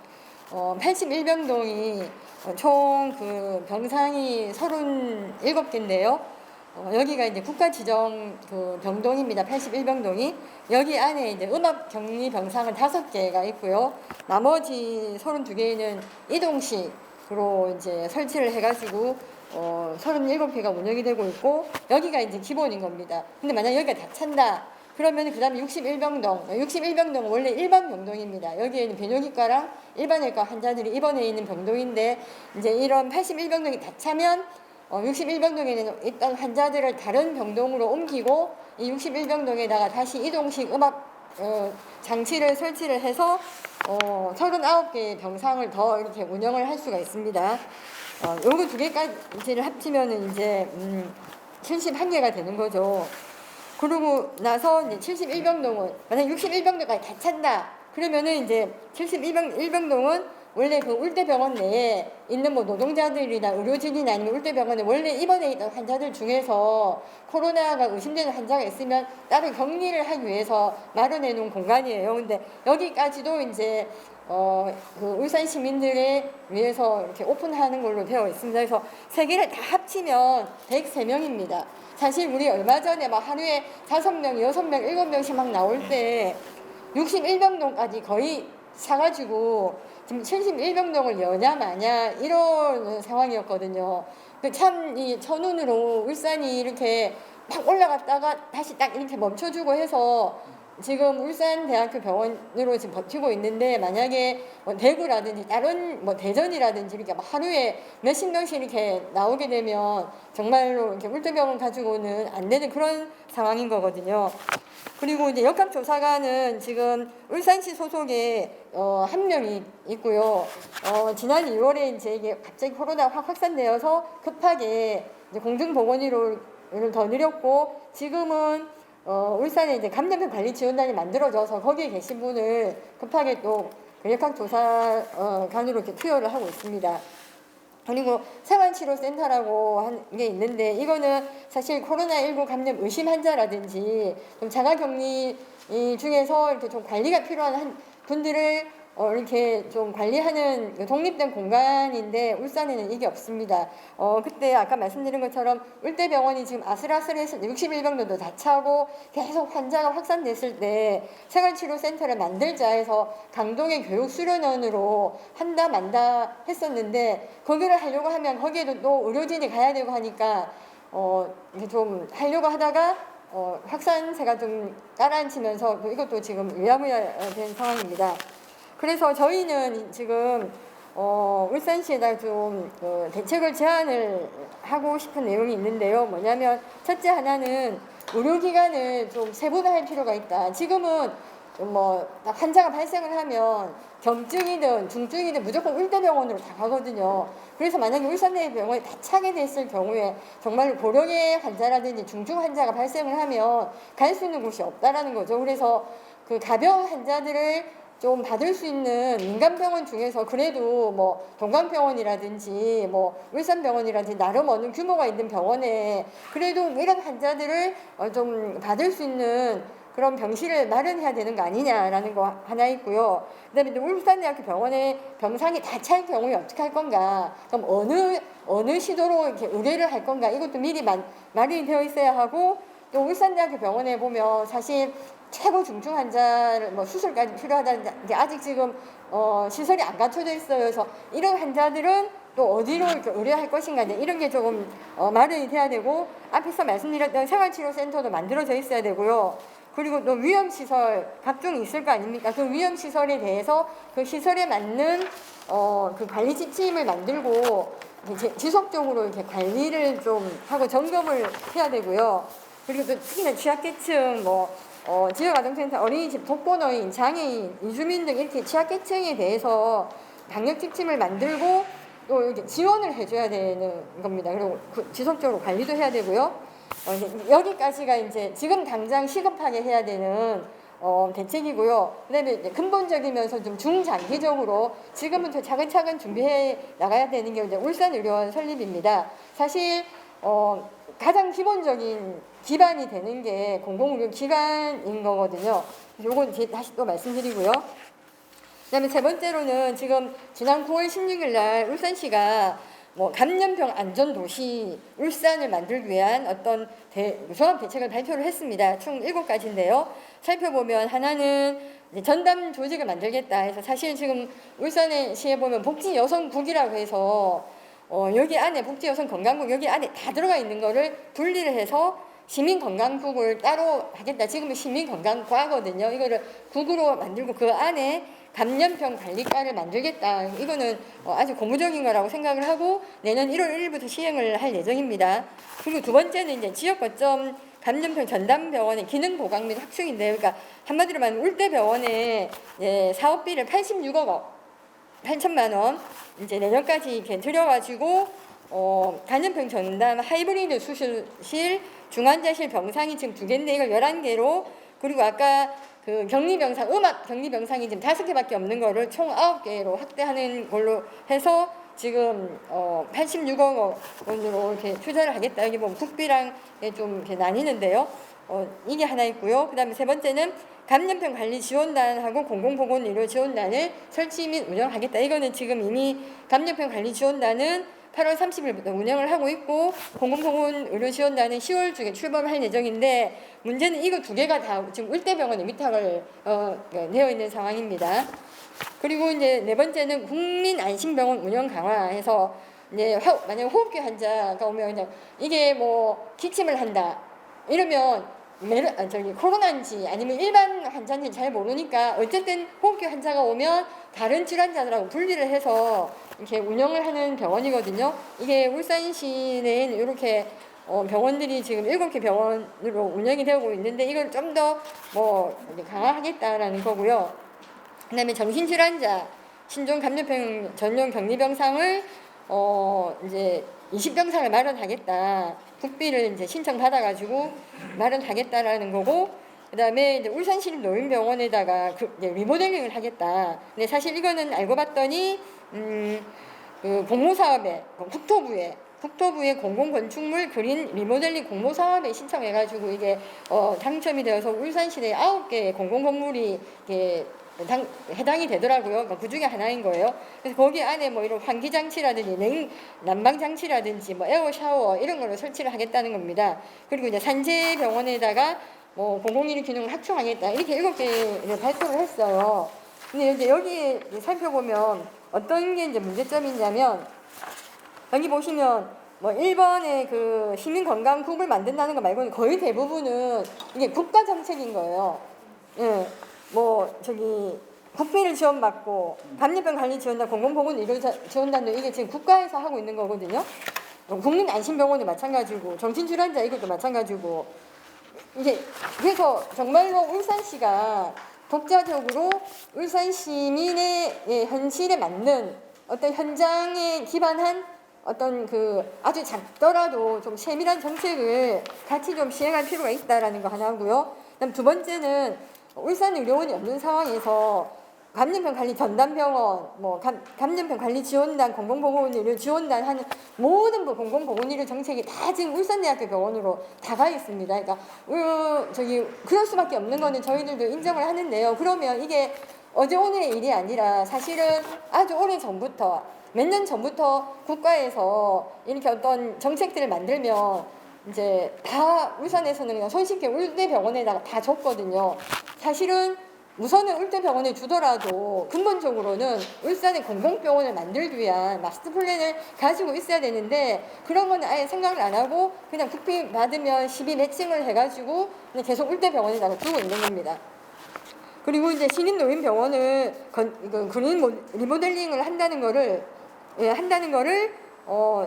81병동이 총 그 병상이 37개인데요. 여기가 이제 국가 지정 그 병동입니다. 81병동이. 여기 안에 이제 음압 격리 병상은 5개가 있고요. 나머지 32개는 이동식 이제 설치를 해가지고 37개가 운영이 되고 있고 여기가 이제 기본인 겁니다. 근데 만약 여기가 다 찬다. 그러면 그 다음에 61병동은 원래 일반 병동입니다. 여기에는 비뇨기과랑 일반외과 환자들이 입원해 있는 병동인데 이제 이런 81병동이 다 차면 61병동에는 있던 환자들을 다른 병동으로 옮기고 이 61병동에다가 다시 이동식 음압 장치를 설치를 해서 39개의 병상을 더 이렇게 운영을 할 수가 있습니다. 요거 두 개까지를 합치면은 이제 71개가 되는 거죠. 그러고 나서 이제 71병동은 만약 61병동까지 다 찬다. 그러면은 이제 71병동은 원래 그 울대병원 내에 있는 뭐 노동자들이나 의료진이나 아니면 울대병원에 원래 입원해 있던 환자들 중에서 코로나가 의심되는 환자가 있으면 따로 격리를 하기 위해서 마련해 놓은 공간이에요. 근데 여기까지도 이제 그 울산 시민들에 위해서 이렇게 오픈하는 걸로 되어 있습니다. 그래서 세 개를 다 합치면 103명입니다. 사실 우리 얼마 전에 막 하루에 5명, 6명, 7명씩 막 나올 때 61병동까지 거의 사가지고 지금 71병동을 여냐 마냐 이런 상황이었거든요. 참 이 천운으로 울산이 이렇게 막 올라갔다가 다시 딱 이렇게 멈춰주고 해서 지금 울산대학교 병원으로 지금 버티고 있는데 만약에 뭐 대구라든지 다른 뭐 대전이라든지 이렇게 막 하루에 몇십 명씩 이렇게 나오게 되면 정말로 이렇게 울대병원 가지고는 안 되는 그런 상황인 거거든요. 그리고 이제 역학조사관은 지금 울산시 소속에 한 명이 있고요. 지난 2월에 이제 이게 갑자기 코로나 확 확산되어서 급하게 이제 공중보건의료를 더 늘렸고 지금은 울산에 이제 감염병 관리 지원단이 만들어져서 거기에 계신 분을 급하게 또 역학조사관으로 이렇게 투여를 하고 있습니다. 그리고 생활치료센터라고 한 게 있는데 이거는 사실 코로나19 감염 의심 환자라든지 좀 자가격리 중에서 이렇게 좀 관리가 필요한 분들을 이렇게 좀 관리하는 독립된 공간인데 울산에는 이게 없습니다. 그때 아까 말씀드린 것처럼 울대병원이 지금 아슬아슬해서 61병동도 다 차고 계속 환자가 확산됐을 때 생활치료센터를 만들자 해서 강동의 교육수련원으로 한다 만다 했었는데 거기를 하려고 하면 거기에도 또 의료진이 가야 되고 하니까 이게 좀 하려고 하다가 확산세가 좀 따라앉히면서 이것도 지금 의아무야 된 상황입니다. 그래서 저희는 지금 울산시에다 좀 대책을 제안을 하고 싶은 내용이 있는데요. 뭐냐면 첫째 하나는 의료기관을 좀 세분화할 필요가 있다. 지금은 뭐 환자가 발생을 하면 경증이든 중증이든 무조건 울대병원으로 다 가거든요. 그래서 만약에 울산내 병원이 다 차게 됐을 경우에 정말 고령의 환자라든지 중증 환자가 발생을 하면 갈 수 있는 곳이 없다라는 거죠. 그래서 그 가벼운 환자들을 좀 받을 수 있는 민간병원 중에서 그래도 뭐 동강병원이라든지 뭐 울산병원이라든지 나름 어느 규모가 있는 병원에 그래도 이런 환자들을 좀 받을 수 있는 그런 병실을 마련해야 되는 거 아니냐라는 거 하나 있고요. 그다음에 울산대학교 병원에 병상이 다 찰 경우에 어떻게 할 건가? 그럼 어느 시도로 이렇게 의뢰를 할 건가? 이것도 미리 마련이 되어 있어야 하고 또 울산대학교 병원에 보면 사실 최고 중증 환자를 뭐 수술까지 필요하다는데 아직 지금 시설이 안 갖춰져 있어요. 그래서 이런 환자들은 또 어디로 이렇게 의뢰할 것인가 이런 게 조금 마련이 돼야 되고 앞에서 말씀드렸던 생활치료센터도 만들어져 있어야 되고요. 그리고 또 위험시설 각종 있을 거 아닙니까? 그 위험시설에 대해서 그 시설에 맞는 그 관리 지침을 만들고 지속적으로 이렇게 관리를 좀 하고 점검을 해야 되고요. 그리고 또 특히나 취약계층 지역아동센터, 어린이집, 독거노인, 장애인, 이주민 등 이렇게 취약계층에 대해서 방역 지침을 만들고 또 이렇게 지원을 해줘야 되는 겁니다. 그리고 지속적으로 관리도 해야 되고요. 여기까지가 이제 지금 당장 시급하게 해야 되는 대책이고요. 그다음에 이제 근본적이면서 좀 중장기적으로 지금부터 차근차근 준비해 나가야 되는 게 이제 울산의료원 설립입니다. 사실 가장 기본적인 기반이 되는 게 공공의료기관인 거거든요. 요건 다시 또 말씀드리고요. 그다음에 세 번째로는 지금 지난 9월 16일 날 울산시가 감염병 안전도시 울산을 만들기 위한 어떤 종합 대책을 발표를 했습니다. 총 7가지인데요. 살펴보면 하나는 이제 전담 조직을 만들겠다 해서 사실 지금 울산시에 보면 복지여성국이라고 해서 여기 안에 복지여성건강국 여기 안에 다 들어가 있는 거를 분리를 해서 시민건강국을 따로 하겠다. 지금은 시민건강과거든요. 이거를 국으로 만들고 그 안에 감염병 관리과를 만들겠다. 이거는 아주 고무적인 거라고 생각을 하고 내년 1월 1일부터 시행을 할 예정입니다. 그리고 두 번째는 이제 지역 거점 감염병 전담병원의 기능 보강 및 확충인데요. 그러니까 한마디로 말하면 울대병원에 사업비를 86억 8천만 원 이제 내년까지 이렇게 들여가지고 감염병 전담 하이브리드 수술실 중환자실 병상이 지금 2개인데 이걸 11개로 그리고 아까 그 격리병상 음압 격리병상이 지금 5개밖에 없는 거를 총 9개로 확대하는 걸로 해서 지금 86억 원으로 이렇게 투자를 하겠다. 여기 보면 국비랑 좀 이렇게 나뉘는데요. 이게 하나 있고요. 그다음에 세 번째는 감염병 관리 지원단하고 공공보건의료 지원단을 설치 및 운영하겠다. 이거는 지금 이미 감염병 관리 지원단은 8월 30일부터 운영을 하고 있고 공공보건의료지원단은 10월 중에 출범을 할 예정인데 문제는 이거 2개가 다 지금 울대병원에 위탁을 되어 있는 상황입니다. 그리고 이제 네 번째는 국민안심병원 운영 강화해서 이제 만약 호흡기 환자가 오면 그냥 이게 뭐 기침을 한다 이러면 코로나인지 아니면 일반 환자인지 잘 모르니까 어쨌든 호흡기 환자가 오면 다른 질환자들하고 분리를 해서 이렇게 운영을 하는 병원이거든요. 이게 울산시 내에는 이렇게 병원들이 지금 7개 병원으로 운영이 되고 있는데 이걸 좀 더 강화하겠다라는 거고요. 그다음에 정신질환자 신종 감염병 전용 격리병상을 이제 20병상을 마련하겠다. 국비를 이제 신청받아가지고 마련하겠다라는 거고, 그다음에 이제 울산시립 노인병원에다가 이제 리모델링을 하겠다. 근데 사실 이거는 알고 봤더니 그 공모사업에 국토부의 공공건축물 그린 리모델링 공모사업에 신청해가지고 이게 당첨이 되어서 울산시내 9개의 공공건물이 해당이 되더라고요. 그러니까 그 중에 하나인 거예요. 그래서 거기 안에 뭐 이런 환기장치라든지 난방장치라든지 뭐 에어샤워 이런 걸로 설치를 하겠다는 겁니다. 그리고 이제 산재병원에다가 뭐 공공의료 기능을 확충하겠다. 이렇게 7개를 발표를 했어요. 근데 이제 여기 살펴보면 어떤 게 이제 문제점이 있냐면 여기 보시면 뭐 1번의 그 시민건강국을 만든다는 거 말고는 거의 대부분은 이게 국가 정책인 거예요. 예. 국비를 지원받고 감염병 관리 지원단, 공공보건의료 지원단도 이게 지금 국가에서 하고 있는 거거든요. 국민안심병원이 마찬가지고 정신질환자 이것도 마찬가지고 이게 그래서 정말로 울산시가 독자적으로 울산 시민의 현실에 맞는 어떤 현장에 기반한 어떤 그 아주 작더라도 좀 세밀한 정책을 같이 좀 시행할 필요가 있다라는 거 하나고요. 그다음 두 번째는 울산 의료원이 없는 상황에서 감염병 관리 전담병원, 감염병 관리 지원단, 공공보건의료 지원단 하는 모든 공공보건의료 정책이 다 지금 울산대학교 병원으로 다 가 있습니다. 그러니까 그럴 수밖에 없는 거는 저희들도 인정을 하는데요. 그러면 이게 어제 오늘의 일이 아니라 사실은 아주 오래 전부터 몇 년 전부터 국가에서 이렇게 어떤 정책들을 만들면 이제 다 울산에서는 그냥 손쉽게 울대병원에다가 다 줬거든요. 사실은 우선은 울대병원에 주더라도 근본적으로는 울산의 공공병원을 만들기 위한 마스터 플랜을 가지고 있어야 되는데 그런 건 아예 생각을 안 하고 그냥 국비 받으면 12 매칭을 해가지고 그냥 계속 울대병원에다가 두고 있는 겁니다. 그리고 이제 신인노인병원을 그린 리모델링을 한다는 거를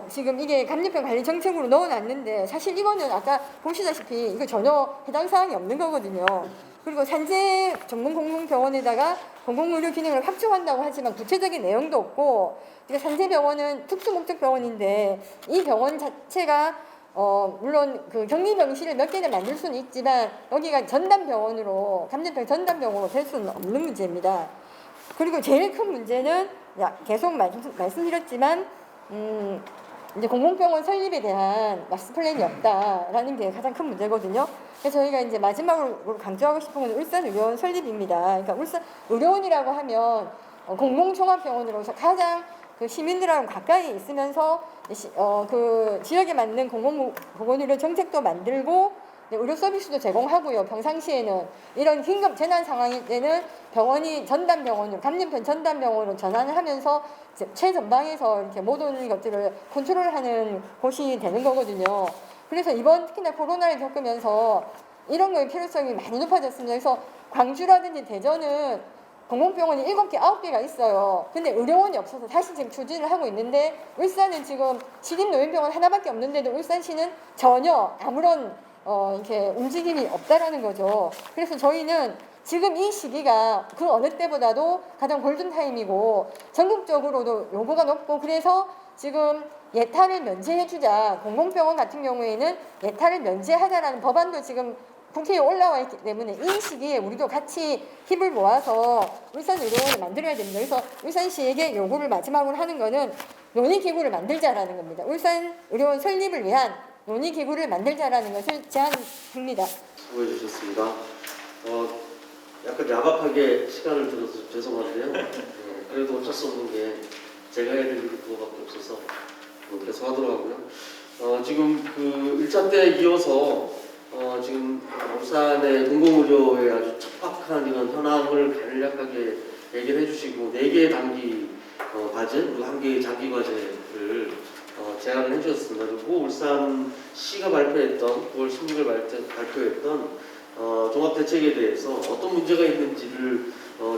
지금 이게 감염병 관리 정책으로 넣어놨는데 사실 이거는 아까 보시다시피 이거 전혀 해당 사항이 없는 거거든요. 그리고 산재 전문 공공병원에다가 공공의료 기능을 확충한다고 하지만 구체적인 내용도 없고 산재병원은 특수목적병원인데 이 병원 자체가 물론 그 격리병실을 몇 개를 만들 수는 있지만 여기가 전담병원으로 감염병 전담병원으로 될 수는 없는 문제입니다. 그리고 제일 큰 문제는 계속 말씀드렸지만 이제 공공병원 설립에 대한 마스터 플랜이 없다라는 게 가장 큰 문제거든요. 그래서 저희가 이제 마지막으로 강조하고 싶은 건 울산 의료원 설립입니다. 그러니까 울산 의료원이라고 하면 공공종합병원으로서 가장 그 시민들하고 가까이 있으면서 그 지역에 맞는 공공보건의료 정책도 만들고 네, 의료 서비스도 제공하고요. 평상시에는 이런 긴급 재난 상황일 때는 병원이 전담병원으로, 감염병 전담병원으로 전환을 하면서 이제 최전방에서 이렇게 모든 것들을 컨트롤하는 곳이 되는 거거든요. 그래서 이번 특히나 코로나를 겪으면서 이런 거의 필요성이 많이 높아졌습니다. 그래서 광주라든지 대전은 공공병원이 7개, 9개가 있어요. 근데 의료원이 없어서 다시 지금 추진을 하고 있는데, 울산은 지금 시립노인병원 하나밖에 없는데도 울산시는 전혀 아무런 이렇게 움직임이 없다라는 거죠. 그래서 저희는 지금 이 시기가 그 어느 때보다도 가장 골든타임이고 전국적으로도 요구가 높고, 그래서 지금 예탈을 면제해주자, 공공병원 같은 경우에는 예탈을 면제하자라는 법안도 지금 국회에 올라와 있기 때문에 이 시기에 우리도 같이 힘을 모아서 울산 의료원을 만들어야 됩니다. 그래서 울산시에게 요구를 마지막으로 하는 거는 논의기구를 만들자라는 겁니다. 울산 의료원 설립을 위한 논의기구를 만들자라는 것을 제안합니다.
수고해 주셨습니다. 약간 야박하게 시간을 들어서 죄송한데요. 그래도 어쩔 수 없는 게 제가 해야 될 일이 그거밖에 없어서 계속 하도록 하고요. 지금 그 1차 때 이어서 지금 울산의 공공의료의 아주 척박한 이런 현황을 간략하게 얘기를 해주시고 4개의 단기 과제 그리고 1개의 장기 과제를 제안을 해주셨습니다. 그리고 울산시가 발표했던 9월 16일 발표했던 종합대책에 대해서 어떤 문제가 있는지를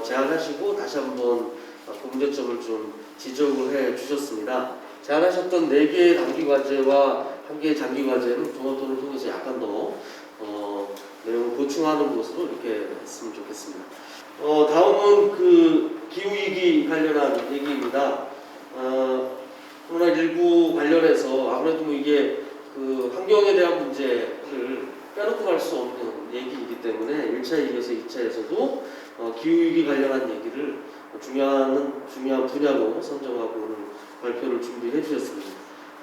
제안하시고 다시 한번 그 문제점을 좀 지적을 해 주셨습니다. 제안하셨던 4개의 단기 과제와 1개의 장기 과제는 종합토론을 통해서 약간 더 내용을 보충하는 것으로 이렇게 했으면 좋겠습니다. 다음은 그 기후위기 관련한 얘기입니다. 코로나19 관련해서 아무래도 뭐 이게 그 환경에 대한 문제를 빼놓고 갈 수 없는 얘기이기 때문에 1차에 이어서 2차에서도 기후위기 관련한 얘기를 중요한 분야로 선정하고 오늘 발표를 준비해 주셨습니다.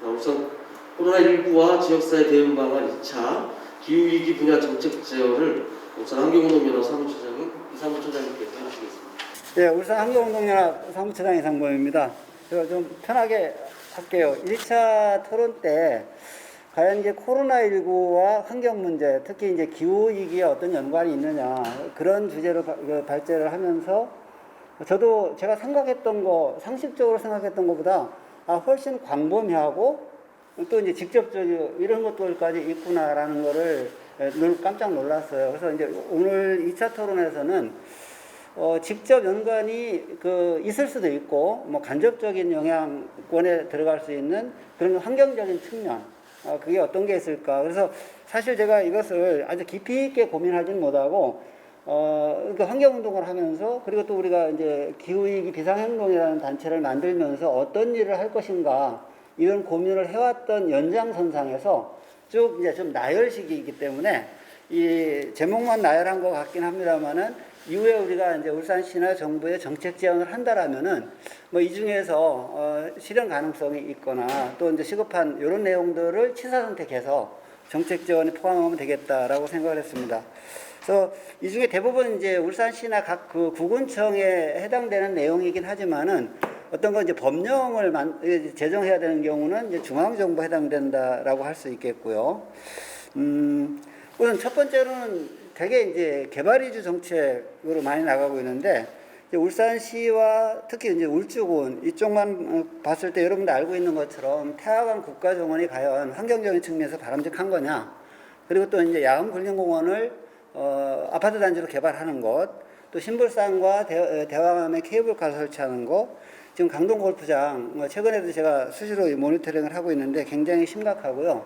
우선 코로나19와 지역사회 대응 방안 2차 기후위기 분야 정책 제언을 울산 환경운동연합 사무처장인 이상무처장님께서 해주시겠습니다.
네, 울산 환경운동연합 사무처장 이상무입니다. 제가 좀 편하게 할게요. 1차 토론 때 과연 이제 코로나19와 환경 문제, 특히 이제 기후위기에 어떤 연관이 있느냐, 그런 주제로 발제를 하면서 저도 제가 생각했던 거, 상식적으로 생각했던 것보다 훨씬 광범위하고 또 이제 직접적인 이런 것들까지 있구나라는 거를 깜짝 놀랐어요. 그래서 이제 오늘 2차 토론에서는 직접 연관이 있을 수도 있고, 뭐 간접적인 영향권에 들어갈 수 있는 그런 환경적인 측면, 그게 어떤 게 있을까. 그래서 사실 제가 이것을 아주 깊이 있게 고민하지는 못하고, 환경운동을 하면서, 그리고 또 우리가 이제 기후위기 비상행동이라는 단체를 만들면서 어떤 일을 할 것인가, 이런 고민을 해왔던 연장선상에서 쭉 이제 좀 나열식이기 때문에 이 제목만 나열한 것 같긴 합니다만은 이후에 우리가 이제 울산시나 정부에 정책 제안을 한다라면은 뭐 이 중에서 실현 가능성이 있거나 또 이제 시급한 이런 내용들을 취사 선택해서 정책 제안에 포함하면 되겠다라고 생각을 했습니다. 그래서 이 중에 대부분 이제 울산시나 각 그 구군청에 해당되는 내용이긴 하지만은 어떤 건 이제 법령을 제정해야 되는 경우는 이제 중앙정부에 해당된다라고 할 수 있겠고요. 우선 첫 번째로는 되게 이제 개발이주 정책으로 많이 나가고 있는데, 이제 울산시와 특히 이제 울주군 이쪽만 봤을 때 여러분들 알고 있는 것처럼 태화강 국가정원이 과연 환경적인 측면에서 바람직한 거냐, 그리고 또 이제 야간군림공원을 아파트 단지로 개발하는 것, 또 신불산과 대왕암에 케이블카를 설치하는 것, 지금 강동 골프장 최근에도 제가 수시로 모니터링을 하고 있는데 굉장히 심각하고요.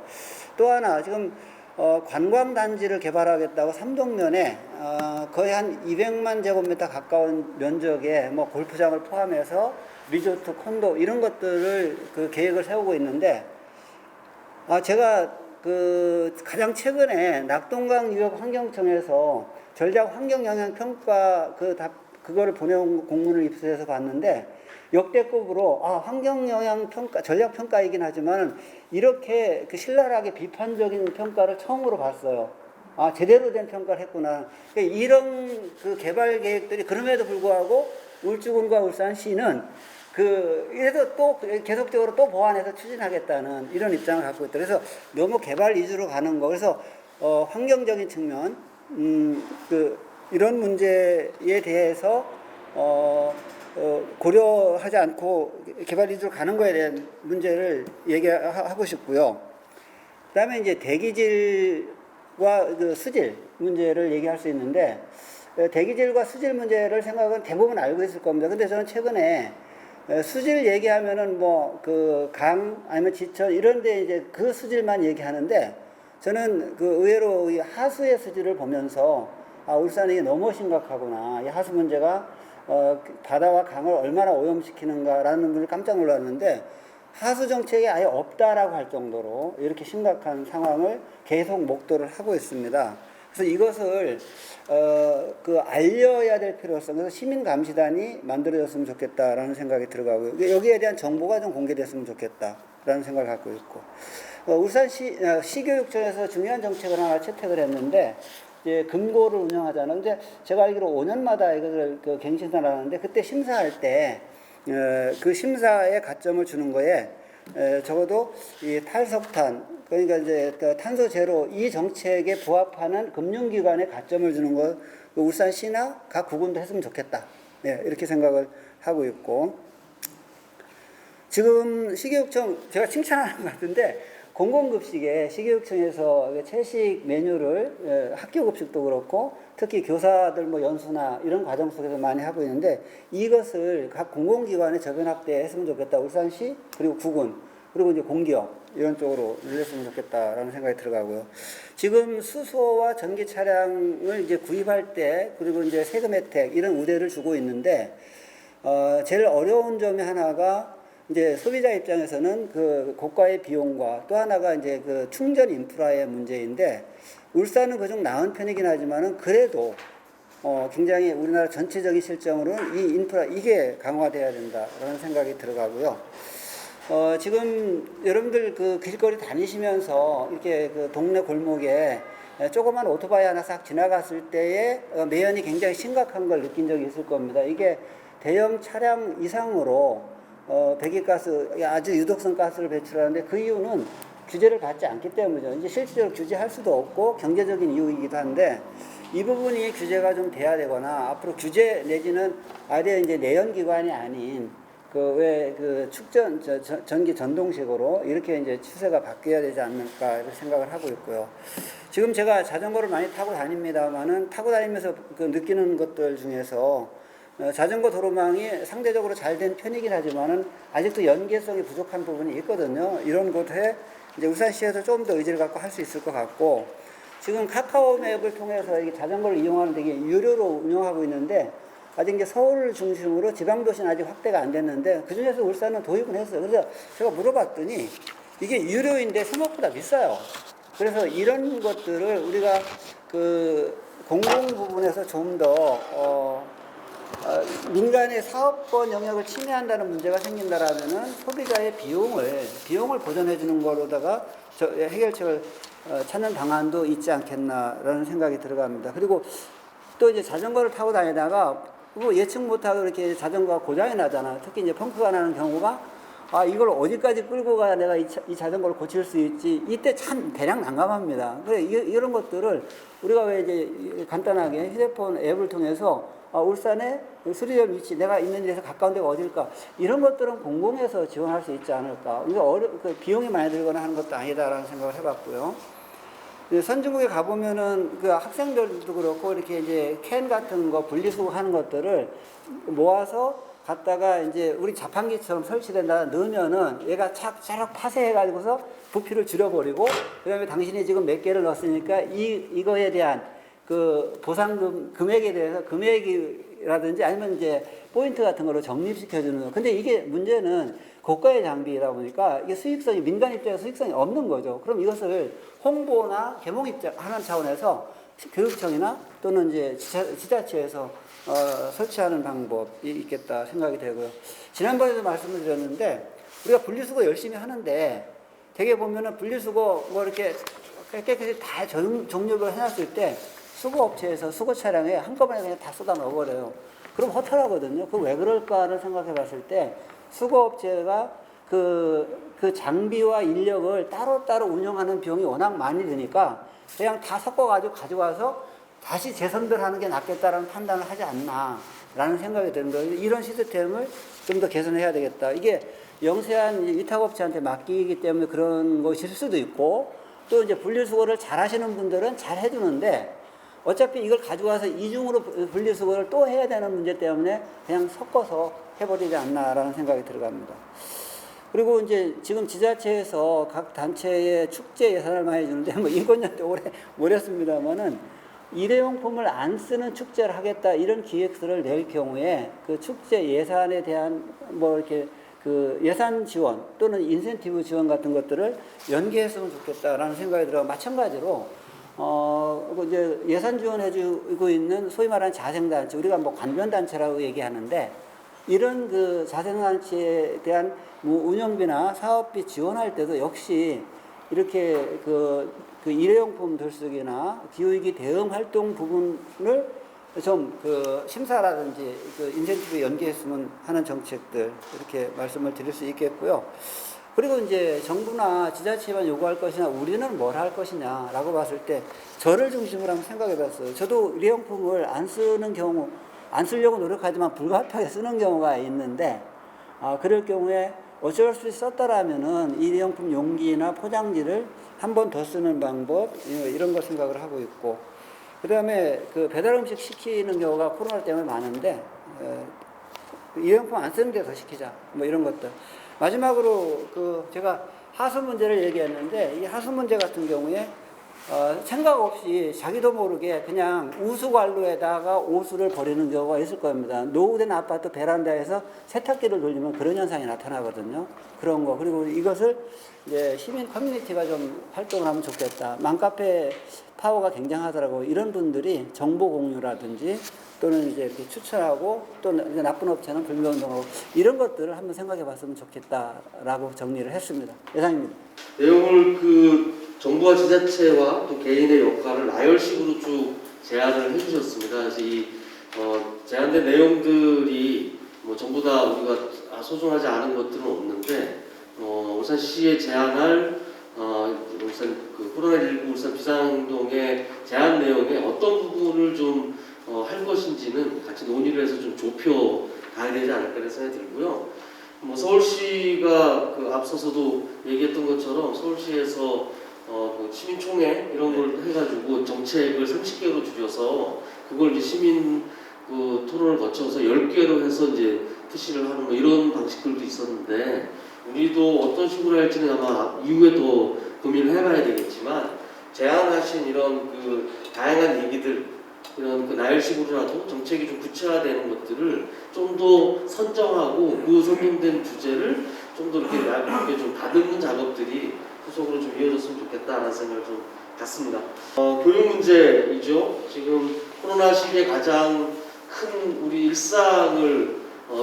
또 하나 지금 관광단지를 개발하겠다고 삼동면에 거의 한 200만 제곱미터 가까운 면적에 뭐 골프장을 포함해서 리조트, 콘도 이런 것들을 계획을 세우고 있는데, 제가 가장 최근에 낙동강 유역 환경청에서 전략 환경 영향 평가 그거를 보내온 공문을 입수해서 봤는데, 역대급으로 환경 영향 평가 전략 평가이긴 하지만 이렇게 신랄하게 비판적인 평가를 처음으로 봤어요. 제대로 된 평가를 했구나. 그러니까 이런 개발 계획들이 그럼에도 불구하고 울주군과 울산시는 그래도 또 계속적으로 또 보완해서 추진하겠다는 이런 입장을 갖고 있다. 그래서 너무 개발 위주로 가는 거. 그래서 환경적인 측면, 이런 문제에 대해서 고려하지 않고 개발 이주로 가는 거에 대한 문제를 얘기하고 싶고요. 그다음에 이제 대기질과 그 수질 문제를 얘기할 수 있는데, 대기질과 수질 문제를 생각은 대부분 알고 있을 겁니다. 근데 저는 최근에 수질 얘기하면은 뭐 그 강 아니면 지천 이런데 이제 그 수질만 얘기하는데, 저는 그 의외로 이 하수의 수질을 보면서 울산이 너무 심각하구나. 이 하수 문제가 바다와 강을 얼마나 오염시키는가라는 걸 깜짝 놀랐는데, 하수 정책이 아예 없다라고 할 정도로 이렇게 심각한 상황을 계속 목도를 하고 있습니다. 그래서 이것을 알려야 될 필요성, 그래서 시민 감시단이 만들어졌으면 좋겠다라는 생각이 들어가고요. 여기에 대한 정보가 좀 공개됐으면 좋겠다라는 생각을 갖고 있고, 울산시 시교육청에서 중요한 정책을 하나 채택을 했는데, 이제 금고를 운영하잖아요. 근데 제가 알기로 5년마다 이것을 갱신을 하는데, 그때 심사할 때 그 심사에 가점을 주는 거에 적어도 이 탈석탄, 그러니까 이제 탄소 제로 이 정책에 부합하는 금융기관에 가점을 주는 거 울산시나 각 구군도 했으면 좋겠다. 네, 이렇게 생각을 하고 있고, 지금 시교육청 제가 칭찬하는 것 같은데, 공공급식에 시교육청에서 채식 메뉴를 학교급식도 그렇고 특히 교사들 뭐 연수나 이런 과정 속에서 많이 하고 있는데, 이것을 각 공공기관에 저변 확대했으면 좋겠다. 울산시 그리고 구군 그리고 이제 공기업 이런 쪽으로 늘렸으면 좋겠다라는 생각이 들어가고요. 지금 수소와 전기 차량을 이제 구입할 때 그리고 이제 세금 혜택 이런 우대를 주고 있는데, 제일 어려운 점이 하나가 이제 소비자 입장에서는 그 고가의 비용과 또 하나가 이제 그 충전 인프라의 문제인데, 울산은 그중 나은 편이긴 하지만은 그래도 굉장히 우리나라 전체적인 실정으로는 이 인프라 이게 강화돼야 된다라는 생각이 들어가고요. 지금 여러분들 그 길거리 다니시면서 이렇게 그 동네 골목에 조그만 오토바이 하나 싹 지나갔을 때에 매연이 굉장히 심각한 걸 느낀 적이 있을 겁니다. 이게 대형 차량 이상으로 배기가스, 아주 유독성 가스를 배출하는데, 그 이유는 규제를 받지 않기 때문이죠. 이제 실질적으로 규제할 수도 없고 경제적인 이유이기도 한데, 이 부분이 규제가 좀 돼야 되거나, 앞으로 규제 내지는 아예 이제 내연기관이 아닌 그 축전 전기 전동식으로 이렇게 이제 추세가 바뀌어야 되지 않을까 이렇게 생각을 하고 있고요. 지금 제가 자전거를 많이 타고 다닙니다만은, 타고 다니면서 그 느끼는 것들 중에서 자전거 도로망이 상대적으로 잘 된 편이긴 하지만은 아직도 연계성이 부족한 부분이 있거든요. 이런 곳에 이제 울산시에서 좀 더 의지를 갖고 할 수 있을 것 같고, 지금 카카오맵을 통해서 이게 자전거를 이용하는 데 유료로 운영하고 있는데, 아직 이제 서울을 중심으로 지방도시는 아직 확대가 안 됐는데, 그 중에서 울산은 도입은 했어요. 그래서 제가 물어봤더니 이게 유료인데 생각보다 비싸요. 그래서 이런 것들을 우리가 그 공공 부분에서 좀 더 민간의 사업권 영역을 침해한다는 문제가 생긴다라면은 소비자의 비용을 보전해 주는 거로다가 해결책을 찾는 방안도 있지 않겠나라는 생각이 들어갑니다. 그리고 또 이제 자전거를 타고 다니다가 뭐 예측 못하고 이렇게 자전거가 고장이 나잖아. 특히 이제 펑크가 나는 경우가, 이걸 어디까지 끌고 가야 내가 이 자전거를 고칠 수 있지. 이때 참 대략 난감합니다. 그래, 이런 것들을 우리가 왜 이제 간단하게 휴대폰 앱을 통해서 울산의 수리점 위치, 내가 있는 데서 가까운 데가 어딜까, 이런 것들은 공공에서 지원할 수 있지 않을까. 그 비용이 많이 들거나 하는 것도 아니다라는 생각을 해봤고요. 선진국에 가보면은 그 학생들도 그렇고 이렇게 이제 캔 같은 거 분리수거 하는 것들을 모아서 갖다가 이제 우리 자판기처럼 설치된다 넣으면은 얘가 차락 파쇄해가지고서 부피를 줄여버리고, 그 다음에 당신이 지금 몇 개를 넣었으니까 이거에 대한 그 보상금 금액에 대해서 금액이라든지 아니면 이제 포인트 같은 거로 적립시켜주는 거. 근데 이게 문제는 고가의 장비이다 보니까 이게 수익성이, 민간 입장에서 수익성이 없는 거죠. 그럼 이것을 홍보나 계몽 입장 하는 차원에서 교육청이나 또는 이제 지자체에서 설치하는 방법이 있겠다 생각이 되고요. 지난번에도 말씀을 드렸는데, 우리가 분리수거 열심히 하는데 되게 보면은 분리수거 뭐 이렇게 깨끗이 다 종류별로 해놨을 때 수거업체에서 수거 차량에 한꺼번에 그냥 다 쏟아 넣어버려요. 그럼 허탈하거든요. 그 왜 그럴까를 생각해 봤을 때, 수거업체가 그 장비와 인력을 따로따로 운영하는 비용이 워낙 많이 드니까 그냥 다 섞어가지고 가져와서 다시 재선별하는 게 낫겠다라는 판단을 하지 않나라는 생각이 드는 거예요. 이런 시스템을 좀 더 개선해야 되겠다. 이게 영세한 위탁업체한테 맡기기 때문에 그런 것일 수도 있고, 또 이제 분리수거를 잘 하시는 분들은 잘 해주는데, 어차피 이걸 가져와서 이중으로 분리수거를 또 해야 되는 문제 때문에 그냥 섞어서 해버리지 않나라는 생각이 들어갑니다. 그리고 이제 지금 지자체에서 각 단체에 축제 예산을 많이 주는데, 뭐 이번 연도 올해 모렸습니다만은 일회용품을 안 쓰는 축제를 하겠다 이런 기획서를 낼 경우에 그 축제 예산에 대한 뭐 이렇게 그 예산 지원 또는 인센티브 지원 같은 것들을 연계했으면 좋겠다라는 생각이 들어. 마찬가지로 이제 예산 지원해주고 있는 소위 말하는 자생단체, 우리가 뭐 관변단체라고 얘기하는데, 이런 그 자생단체에 대한 뭐 운영비나 사업비 지원할 때도 역시 이렇게 그 일회용품 들쓰기나 기후위기 대응 활동 부분을 좀 그 심사라든지 그 인센티브에 연계했으면 하는 정책들, 이렇게 말씀을 드릴 수 있겠고요. 그리고 이제 정부나 지자체만 요구할 것이냐, 우리는 뭘 할 것이냐라고 봤을 때 저를 중심으로 한번 생각해 봤어요. 저도 일회용품을 안 쓰는 경우, 안 쓰려고 노력하지만 불가피하게 쓰는 경우가 있는데, 그럴 경우에 어쩔 수 없었다라면은 일회용품 용기나 포장지를 한 번 더 쓰는 방법, 이런 거 생각을 하고 있고, 그 다음에 그 배달 음식 시키는 경우가 코로나 때문에 많은데, 일회용품 안 쓰는 데서 시키자, 뭐 이런 것들. 마지막으로 그 제가 하수 문제를 얘기했는데, 이 하수 문제 같은 경우에 생각 없이 자기도 모르게 그냥 우수관로에다가 오수를 버리는 경우가 있을 겁니다. 노후된 아파트 베란다에서 세탁기를 돌리면 그런 현상이 나타나거든요. 그런 거. 그리고 이것을 이제 시민 커뮤니티가 좀 활동을 하면 좋겠다. 맘카페 파워가 굉장하더라고요. 이런 분들이 정보 공유라든지 또는 이제 이렇게 추천하고, 또 이제 나쁜 업체는 불매운동하고, 이런 것들을 한번 생각해 봤으면 좋겠다라고 정리를 했습니다. 이상입니다.
내용을 그 정부와 지자체와 또 개인의 역할을 나열식으로 쭉 제안을 해주셨습니다. 그래서 이 제안된 내용들이 뭐 전부 다 우리가 소중하지 않은 것들은 없는데, 울산시에 제안할 울산 그 코로나19 울산 비상행동의 제안 내용에 어떤 부분을 좀 할 것인지는 같이 논의를 해서 좀 좁혀 가야 되지 않을까 라는 생각이 들고요. 뭐 서울시가 그 앞서서도 얘기했던 것처럼 서울시에서 그 시민총회 이런 걸 해가지고 정책을 30개로 줄여서 그걸 이제 시민 그 토론을 거쳐서 10개로 해서 이제 푸시를 하는 뭐 이런 방식들도 있었는데, 우리도 어떤 식으로 할지는 아마 이후에 더 고민을 해봐야 되겠지만, 제안하신 이런 그 다양한 얘기들, 이런 그 나열식으로라도 정책이 좀 구체화되는 것들을 좀 더 선정하고 그 선정된 주제를 좀 더 이렇게 좀 다듬는 작업들이 후속으로 좀 이어졌으면 좋겠다라는 생각을 좀 갖습니다. 교육 문제이죠. 지금 코로나 시기에 가장 큰 우리 일상을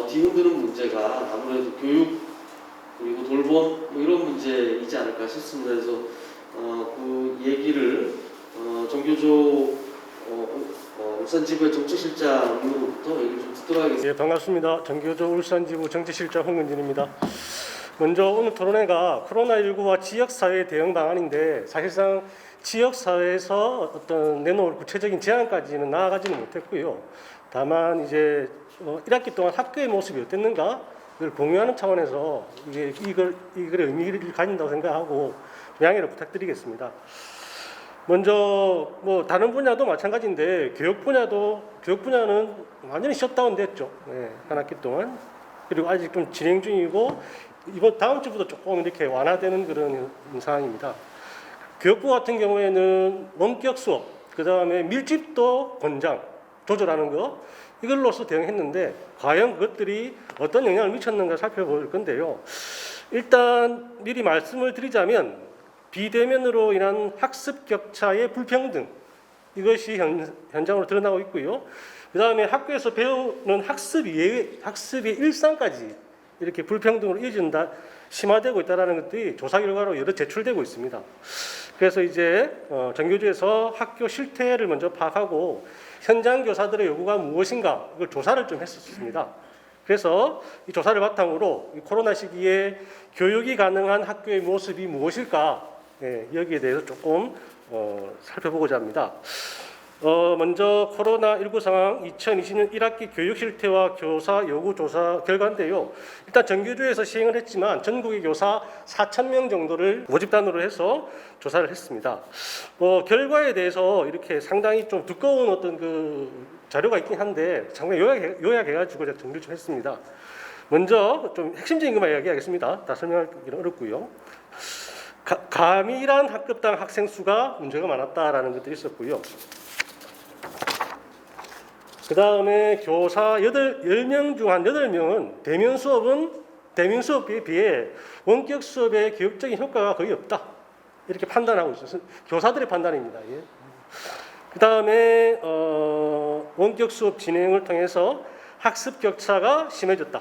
뒤흔드는 문제가 아무래도 교육 그리고 돌봄 뭐 이런 문제이지 않을까 싶습니다. 그래서 그 얘기를 정교조 울산지부의 정책실장으로부터 얘기를 좀 듣도록 하겠습니다.
예, 반갑습니다. 정교조 울산지부 정책실장 홍은진입니다. 먼저 오늘 토론회가 코로나19와 지역사회 대응 방안인데, 사실상 지역사회에서 어떤 내놓을 구체적인 제안까지는 나아가지는 못했고요. 다만 이제 1학기 동안 학교의 모습이 어땠는가 이걸 공유하는 차원에서 이걸 의미를 가진다고 생각하고 양해를 부탁드리겠습니다. 먼저 뭐 다른 분야도 마찬가지인데, 교육 분야는 완전히 셧다운 됐죠. 네, 한 학기 동안. 그리고 아직 좀 진행 중이고 이번 다음 주부터 조금 이렇게 완화되는 그런 상황입니다. 교육부 같은 경우에는 원격 수업, 그 다음에 밀집도 권장 조절하는 거, 이걸로서 대응했는데 과연 그것들이 어떤 영향을 미쳤는가 살펴볼 건데요. 일단 미리 말씀을 드리자면, 비대면으로 인한 학습 격차의 불평등, 이것이 현장으로 드러나고 있고요. 그 다음에 학교에서 배우는 학습의 일상까지 이렇게 불평등으로 이어진다, 심화되고 있다는 것들이 조사 결과로 여러 제출되고 있습니다. 그래서 이제 정교조에서 학교 실태를 먼저 파악하고 현장 교사들의 요구가 무엇인가 이걸 조사를 좀 했었습니다. 그래서 이 조사를 바탕으로 이 코로나 시기에 교육이 가능한 학교의 모습이 무엇일까, 여기에 대해서 조금 살펴보고자 합니다. 먼저 코로나19 상황 2020년 1학기 교육 실태와 교사 요구 조사 결과인데요. 일단 정규조에서 시행을 했지만 전국의 교사 4,000명 정도를 모집단으로 해서 조사를 했습니다. 결과에 대해서 이렇게 상당히 좀 두꺼운 어떤 그 자료가 있긴 한데 상당히 요약해가지고 제가 정리를 좀 했습니다. 먼저 좀 핵심적인 것만 이야기하겠습니다. 다 설명하기는 어렵고요. 감히 일한 학급당 학생 수가 문제가 많았다라는 것들이 있었고요. 그 다음에 교사 10명 중 한 8명은 대면 수업에 비해 원격 수업의 교육적인 효과가 거의 없다. 이렇게 판단하고 있어요. 교사들의 판단입니다. 예. 그 다음에 원격 수업 진행을 통해서 학습 격차가 심해졌다.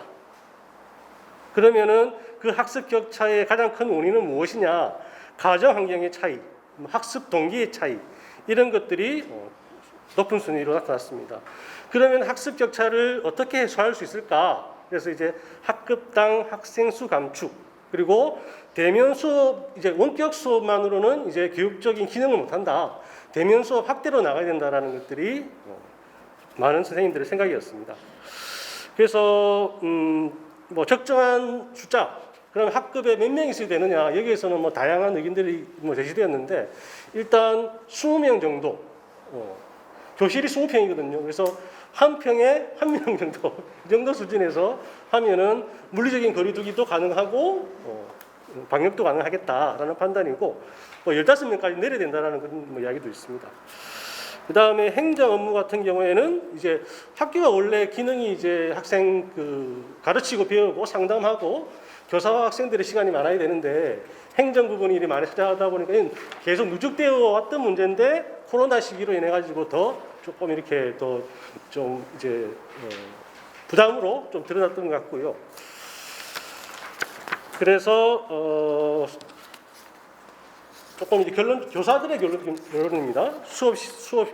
그러면은 그 학습 격차의 가장 큰 원인은 무엇이냐? 가정 환경의 차이, 학습 동기의 차이, 이런 것들이 높은 순위로 나타났습니다. 그러면 학습 격차를 어떻게 해소할 수 있을까? 그래서 이제 학급당 학생 수 감축, 그리고 대면 수업, 이제 원격 수업만으로는 이제 교육적인 기능을 못한다. 대면 수업 확대로 나가야 된다라는 것들이 많은 선생님들의 생각이었습니다. 그래서 뭐 적정한 숫자, 그럼 학급에 몇 명 있어야 되느냐? 여기에서는 뭐 다양한 의견들이 뭐 제시되었는데 일단 20명 정도. 교실이 20평이거든요. 그래서 한 평에 한 명 정도, 이 정도 수준에서 하면은 물리적인 거리두기도 가능하고 방역도 가능하겠다라는 판단이고, 뭐 15명까지 내려야 된다라는 그런 뭐 이야기도 있습니다. 그 다음에 행정 업무 같은 경우에는 이제 학교가 원래 기능이 이제 학생 가르치고 배우고 상담하고 교사와 학생들의 시간이 많아야 되는데 행정 부분이 일이 많이 찾아가다 보니까 계속 누적되어 왔던 문제인데 코로나 시기로 인해 가지고 더 조금 이렇게 더 좀 이제 부담으로 좀 드러났던 것 같고요. 그래서 조금 이제 교사들의 결론입니다. 수업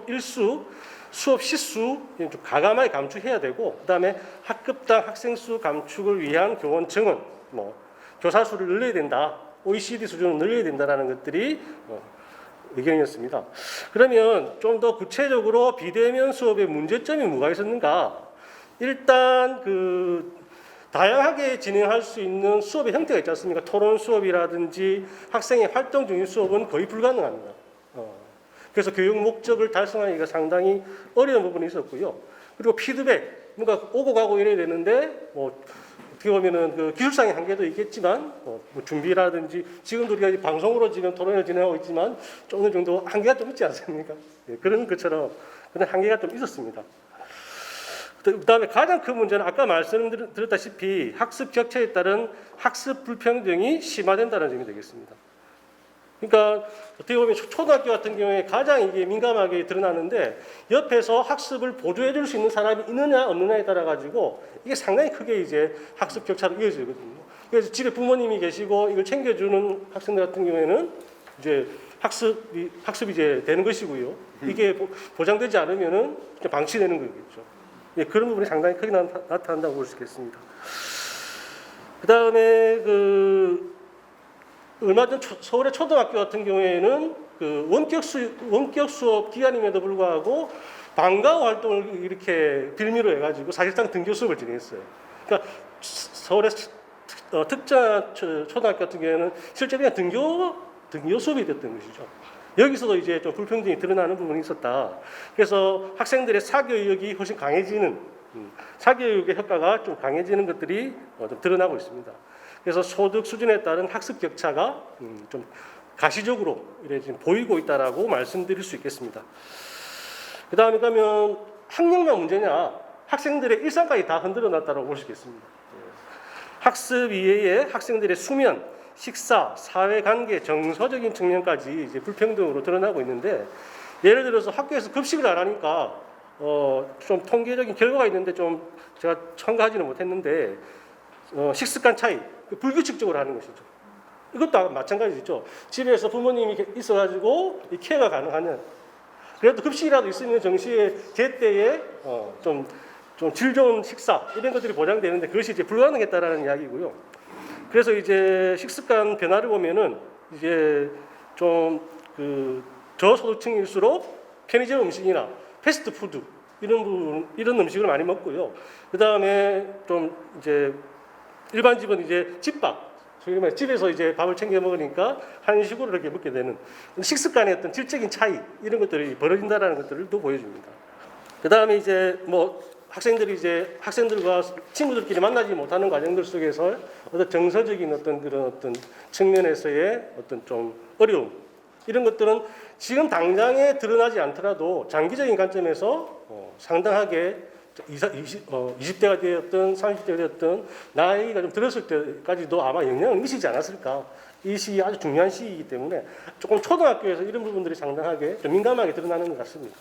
일수, 수업 시수 좀 가감하게 감축해야 되고, 그다음에 학급당 학생 수 감축을 위한 교원 증원, 뭐 교사 수를 늘려야 된다, OECD 수준을 늘려야 된다라는 것들이 의견이었습니다. 그러면 좀 더 구체적으로 비대면 수업의 문제점이 뭐가 있었는가? 일단 다양하게 진행할 수 있는 수업의 형태가 있지 않습니까? 토론 수업이라든지 학생의 활동 중인 수업은 거의 불가능합니다. 그래서 교육 목적을 달성하기가 상당히 어려운 부분이 있었고요. 그리고 피드백, 뭔가 오고 가고 이래야 되는데 뭐 어떻게 보면은 그 기술상의 한계도 있겠지만 뭐 준비라든지 지금도 우리가 방송으로 지금 토론을 진행하고 있지만 좀 어느 정도 한계가 좀 있지 않습니까? 예, 그런 것처럼 그런 한계가 좀 있었습니다. 그다음에 가장 큰 문제는 아까 말씀드렸다시피 학습 격차에 따른 학습 불평등이 심화된다는 점이 되겠습니다. 그러니까 어떻게 보면 초등학교 같은 경우에 가장 이게 민감하게 드러나는데 옆에서 학습을 보조해 줄 수 있는 사람이 있느냐 없느냐에 따라 가지고 이게 상당히 크게 이제 학습 격차로 이어지거든요. 그래서 집에 부모님이 계시고 이걸 챙겨주는 학생들 같은 경우에는 이제 학습이 이제 되는 것이고요. 이게 보장되지 않으면은 방치되는 거겠죠. 예, 그런 부분이 상당히 크게 나타난다고 볼 수 있겠습니다. 그 다음에 얼마 전 서울의 초등학교 같은 경우에는 원격 수업 기간임에도 불구하고 방과 후 활동을 이렇게 빌미로 해가지고 사실상 등교 수업을 진행했어요. 그러니까 서울의 특정 초등학교 같은 경우에는 실제 그냥 등교 수업이 됐던 것이죠. 여기서도 이제 좀 불평등이 드러나는 부분이 있었다. 그래서 학생들의 사교육이 훨씬 강해지는, 사교육의 효과가 좀 강해지는 것들이 좀 드러나고 있습니다. 그래서 소득 수준에 따른 학습 격차가 좀 가시적으로 이렇게 지금 보이고 있다라고 말씀드릴 수 있겠습니다. 그 다음에 그러면 학력만 문제냐? 학생들의 일상까지 다 흔들어 놨다고 볼 수 있겠습니다. 학습 이외에 학생들의 수면, 식사, 사회관계, 정서적인 측면까지 이제 불평등으로 드러나고 있는데, 예를 들어서 학교에서 급식을 안 하니까 좀 통계적인 결과가 있는데 좀 제가 첨가하지는 못했는데 식습관 차이, 불규칙적으로 하는 것이죠. 이것도 마찬가지죠. 집에서 부모님이 있어가지고 이 케어가 가능하냐. 그래도 급식이라도 있으면 정시에 제때에 좀 질 좋은 식사 이런 것들이 보장되는데 그것이 이제 불가능했다라는 이야기고요. 그래서 이제 식습관 변화를 보면은 이제 좀 저소득층일수록 편의점 음식이나 패스트푸드 이런 음식을 많이 먹고요. 그 다음에 좀 이제 일반 집은 이제 집밥, 소위 말해 집에서 이제 밥을 챙겨 먹으니까 한식으로 이렇게 먹게 되는 식습관의 어떤 질적인 차이 이런 것들이 벌어진다라는 것들을 또 보여줍니다. 그 다음에 이제 뭐 학생들과 친구들끼리 만나지 못하는 과정들 속에서 어떤 정서적인 그런 측면에서의 어떤 좀 어려움 이런 것들은 지금 당장에 드러나지 않더라도 장기적인 관점에서 상당하게 20대가 되었든 30대가 되었든 나이가 좀 들었을 때까지도 아마 영향을 미치지 않았을까. 이 시기 아주 중요한 시기이기 때문에 조금 초등학교에서 이런 부분들이 상당하게 좀 민감하게 드러나는 것 같습니다.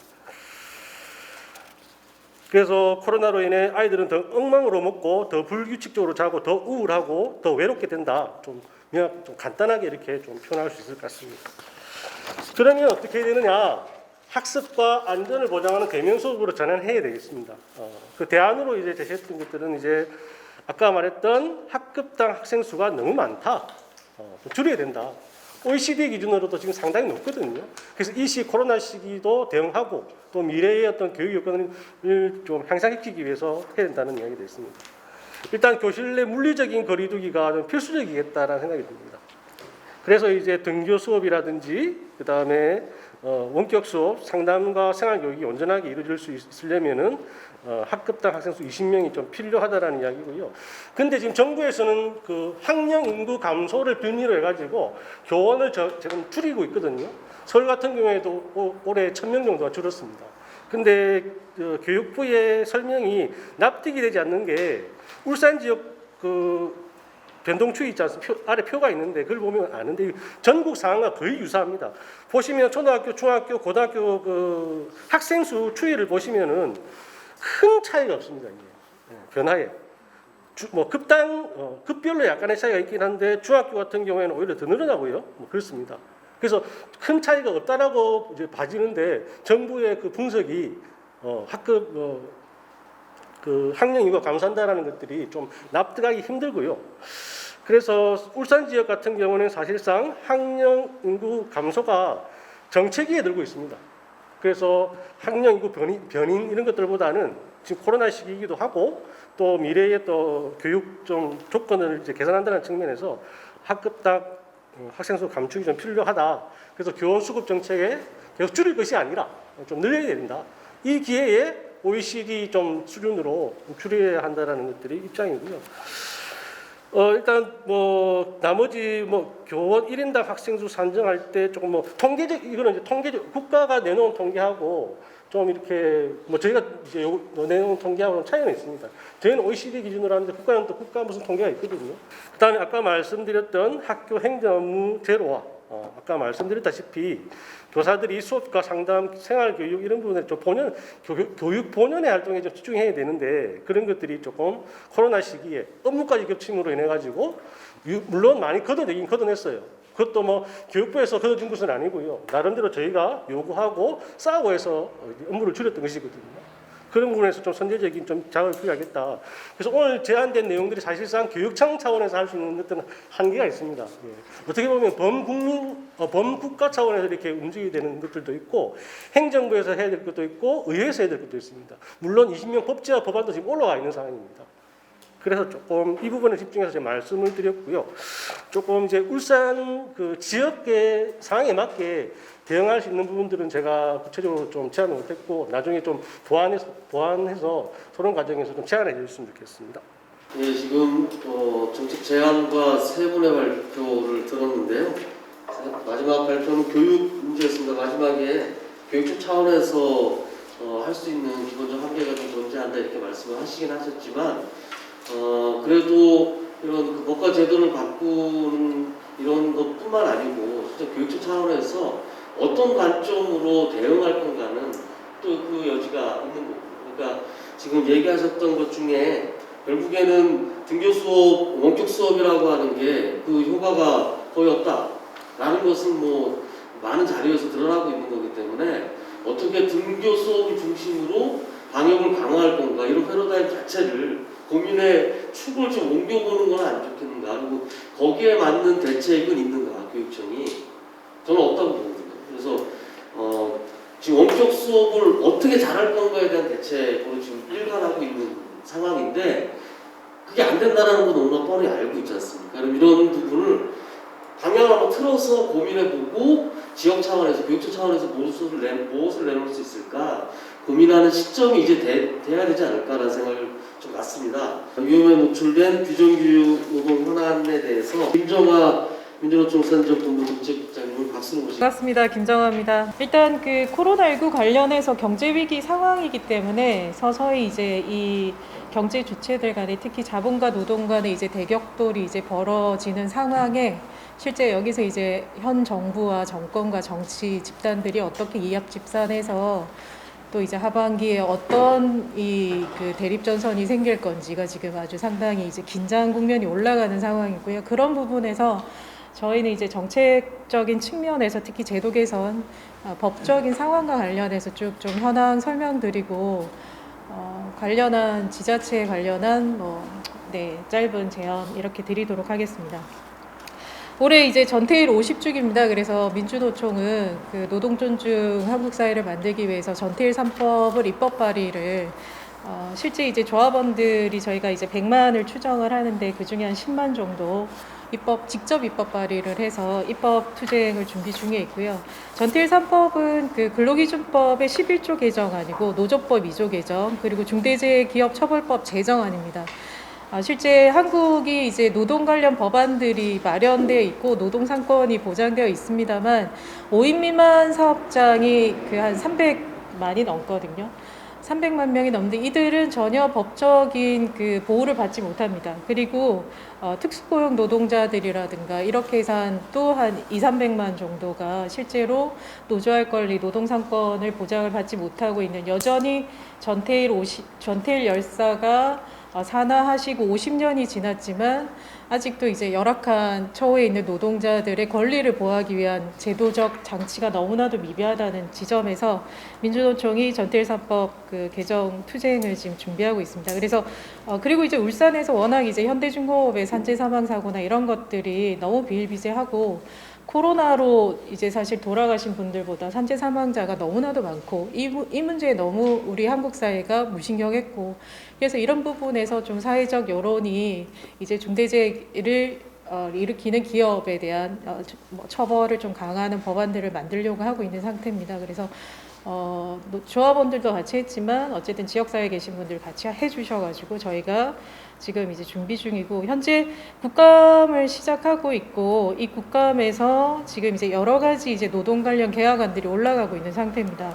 그래서 코로나로 인해 아이들은 더 엉망으로 먹고 더 불규칙적으로 자고 더 우울하고 더 외롭게 된다. 좀 간단하게 이렇게 좀 표현할 수 있을 것 같습니다. 그러면 어떻게 해야 되느냐? 학습과 안전을 보장하는 대면 수업으로 전환해야 되겠습니다. 그 대안으로 이제 제시했던 것들은 이제 아까 말했던 학급당 학생 수가 너무 많다. 줄여야 된다. OECD 기준으로도 지금 상당히 높거든요. 그래서 이 시 코로나 시기도 대응하고 또 미래의 어떤 교육 여건을 좀 향상시키기 위해서 해야 된다는 이야기도 있습니다. 일단 교실 내 물리적인 거리두기가 좀 필수적이겠다라는 생각이 듭니다. 그래서 이제 등교 수업이라든지 그 다음에 원격 수업, 상담과 생활 교육이 온전하게 이루어질 수 있으려면은 학급당 학생 수 20명이 좀 필요하다라는 이야기고요. 근데 지금 정부에서는 그 학령 인구 감소를 빌미로 해가지고 교원을 지금 줄이고 있거든요. 서울 같은 경우에도 올해 1,000명 정도가 줄었습니다. 근데 교육부의 설명이 납득이 되지 않는 게 울산 지역 변동추이 있지 않습니까? 아래 표가 있는데 그걸 보면 아는데 전국 상황과 거의 유사합니다. 보시면 초등학교, 중학교, 고등학교 학생 수 추이를 보시면은 큰 차이가 없습니다. 이게 변화에 뭐 급별로 약간의 차이가 있긴 한데 중학교 같은 경우에는 오히려 더 늘어나고요. 뭐 그렇습니다. 그래서 큰 차이가 없다라고 이제 봐지는데 정부의 그 분석이 학급 학령 인구가 감소한다라는 것들이 좀 납득하기 힘들고요. 그래서 울산 지역 같은 경우는 사실상 학령 인구 감소가 정체기에 들고 있습니다. 그래서 학령 인구 변인 이런 것들보다는 지금 코로나 시기이기도 하고 또 미래의 또 교육 좀 조건을 이제 개선한다는 측면에서 학급당 학생 수 감축이 좀 필요하다. 그래서 교원 수급 정책에 계속 줄일 것이 아니라 좀 늘려야 된다. 이 기회에 OECD 좀 수준으로 줄여야 한다라는 것들이 입장이고요. 일단 뭐 나머지 뭐 교원 1인당 학생 수 산정할 때 조금 뭐 이거는 이제 통계적 국가가 내놓은 통계하고 좀 이렇게 뭐 저희가 이제 내놓은 통계하고는 차이가 있습니다. 저희는 OECD 기준으로 하는데 국가는 또 국가 무슨 통계가 있거든요. 그다음에 아까 말씀드렸던 학교 행정 업무 제로화. 아까 말씀드렸다시피 교사들이 수업과 상담, 생활교육 이런 부분에 좀 교육 본연의 활동에 좀 집중해야 되는데 그런 것들이 조금 코로나 시기에 업무까지 겹침으로 인해 가지고 물론 많이 걷어냈어요. 그것도 뭐 교육부에서 걷어준 것은 아니고요. 나름대로 저희가 요구하고 싸우고 해서 업무를 줄였던 것이거든요. 그런 부분에서 좀 선제적인 좀 작업을 필요하겠다. 그래서 오늘 제안된 내용들이 사실상 교육청 차원에서 할 수 있는 어떤 한계가 있습니다. 예. 어떻게 보면 범국가 차원에서 이렇게 움직이게 되는 것들도 있고 행정부에서 해야 될 것도 있고 의회에서 해야 될 것도 있습니다. 물론 20명 법제화 법안도 지금 올라가 있는 상황입니다. 그래서 조금 이 부분에 집중해서 제가 말씀을 드렸고요. 조금 이제 울산 그 지역의 상황에 맞게 대응할 수 있는 부분들은 제가 구체적으로 좀 제안을 못했고 나중에 좀 보완해서 토론 과정에서 좀 제안해 주셨으면 좋겠습니다.
네, 지금 정책 제안과 세 분의 발표를 들었는데요. 마지막 발표는 교육 문제였습니다. 마지막에 교육청 차원에서 할 수 있는 기본적 한계가 좀 존재한다 이렇게 말씀을 하시긴 하셨지만 그래도 이런 그 법과 제도를 바꾸는 이런 것뿐만 아니고 진짜 교육청 차원에서 어떤 관점으로 대응할 건가는 또 그 여지가 있는 거고. 그러니까 지금 얘기하셨던 것 중에 결국에는 등교 수업, 원격 수업이라고 하는 게 그 효과가 거의 없다라는 것은 뭐 많은 자료에서 드러나고 있는 거기 때문에 어떻게 등교 수업을 중심으로 방역을 강화할 건가 이런 패러다임 자체를 고민의 축을 좀 옮겨보는 건 안 좋겠는가. 그리고 거기에 맞는 대책은 있는가 교육청이 저는 없다고 보거든요. 그래서 지금 원격 수업을 어떻게 잘할 건가에 대한 대책으로 지금 일관하고 있는 상황인데 그게 안 된다는 건 너무나 뻔히 알고 있지 않습니까? 그럼 이런 부분을 방향을 한번 틀어서 고민해보고 지역 차원에서 교육청 차원에서 무엇을 내놓을 수 있을까 고민하는 시점이 이제 돼야 되지 않을까라는 생각을 좀 갖습니다. 위험에 노출된 규정교육 노동 현안에 대해서 김정아 민주노총 울산지역본부 정책국장님을 박수로 모십니다.
반갑습니다. 김정아입니다. 일단 그 코로나19 관련해서 경제 위기 상황이기 때문에 서서히 이제 이 경제 주체들 간에 특히 자본과 노동 간의 이제 대격돌이 이제 벌어지는 상황에 실제 여기서 이제 현 정부와 정권과 정치 집단들이 어떻게 이합집산해서 또 이제 하반기에 어떤 이 그 대립전선이 생길 건지가 지금 아주 상당히 이제 긴장 국면이 올라가는 상황이고요. 그런 부분에서 저희는 이제 정책적인 측면에서 특히 제도 개선, 법적인 상황과 관련해서 쭉 좀 현황 설명드리고 관련한 지자체에 관련한 짧은 제언 이렇게 드리도록 하겠습니다. 올해 이제 전태일 50주기입니다. 그래서 민주노총은 그 노동 존중 한국 사회를 만들기 위해서 전태일 3법을 입법 발의를 실제 이제 조합원들이 저희가 이제 100만을 추정을 하는데 그 중에 한 10만 정도 직접 입법 발의를 해서 입법 투쟁을 준비 중에 있고요. 전태일 3법은 그 근로기준법의 11조 개정안이고 노조법 2조 개정 그리고 중대재해기업처벌법 제정안입니다. 실제 한국이 이제 노동 관련 법안들이 마련되어 있고 노동 상권이 보장되어 있습니다만 5인 미만 사업장이 그 한 300만이 넘거든요. 300만 명이 넘는데 이들은 전혀 법적인 그 보호를 받지 못합니다. 그리고 특수고용 노동자들이라든가 이렇게 해서 또 한 200~300만 정도가 실제로 노조할 권리, 노동상권을 보장을 받지 못하고 있는 여전히 전태일 열사가 산하하시고 50년이 지났지만 아직도 이제 열악한 처우에 있는 노동자들의 권리를 보호하기 위한 제도적 장치가 너무나도 미비하다는 지점에서 민주노총이 전태일 3법 그 개정 투쟁을 지금 준비하고 있습니다. 그래서 그리고 이제 울산에서 워낙 이제 현대중공업의 산재 사망 사고나 이런 것들이 너무 비일비재하고 코로나로 이제 사실 돌아가신 분들보다 산재 사망자가 너무나도 많고 이 문제에 너무 우리 한국 사회가 무신경했고 그래서 이런 부분에서 좀 사회적 여론이 이제 중대재해를 일으키는 기업에 대한 처벌을 좀 강화하는 법안들을 만들려고 하고 있는 상태입니다. 그래서 조합원들도 같이 했지만 어쨌든 지역사회에 계신 분들 같이 해주셔가지고 저희가 지금 이제 준비 중이고 현재 국감을 시작하고 있고 이 국감에서 지금 이제 여러 가지 이제 노동 관련 개혁안들이 올라가고 있는 상태입니다.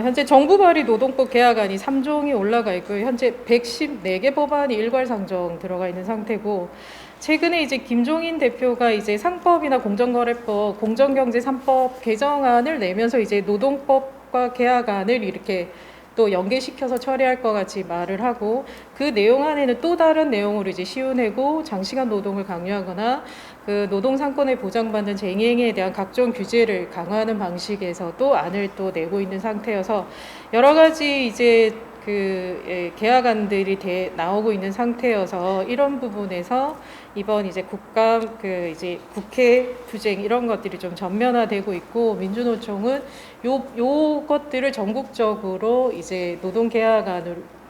현재 정부 발의 노동법 개혁안이 3종이 올라가 있고요. 현재 114개 법안이 일괄상정 들어가 있는 상태고 최근에 이제 김종인 대표가 이제 상법이나 공정거래법, 공정경제 3법 개정안을 내면서 이제 노동법과 개혁안을 이렇게 또 연계시켜서 처리할 것 같이 말을 하고 그 내용 안에는 또 다른 내용으로 이제 시운내고 장시간 노동을 강요하거나 그 노동 상권을 보장받는 쟁의행위에 대한 각종 규제를 강화하는 방식에서 또 안을 또 내고 있는 상태여서 여러 가지 이제 그 개혁안들이 나오고 있는 상태여서 이런 부분에서 이번 이제 국감 그 이제 국회 투쟁 이런 것들이 좀 전면화되고 있고 민주노총은 요 것들을 전국적으로 이제 노동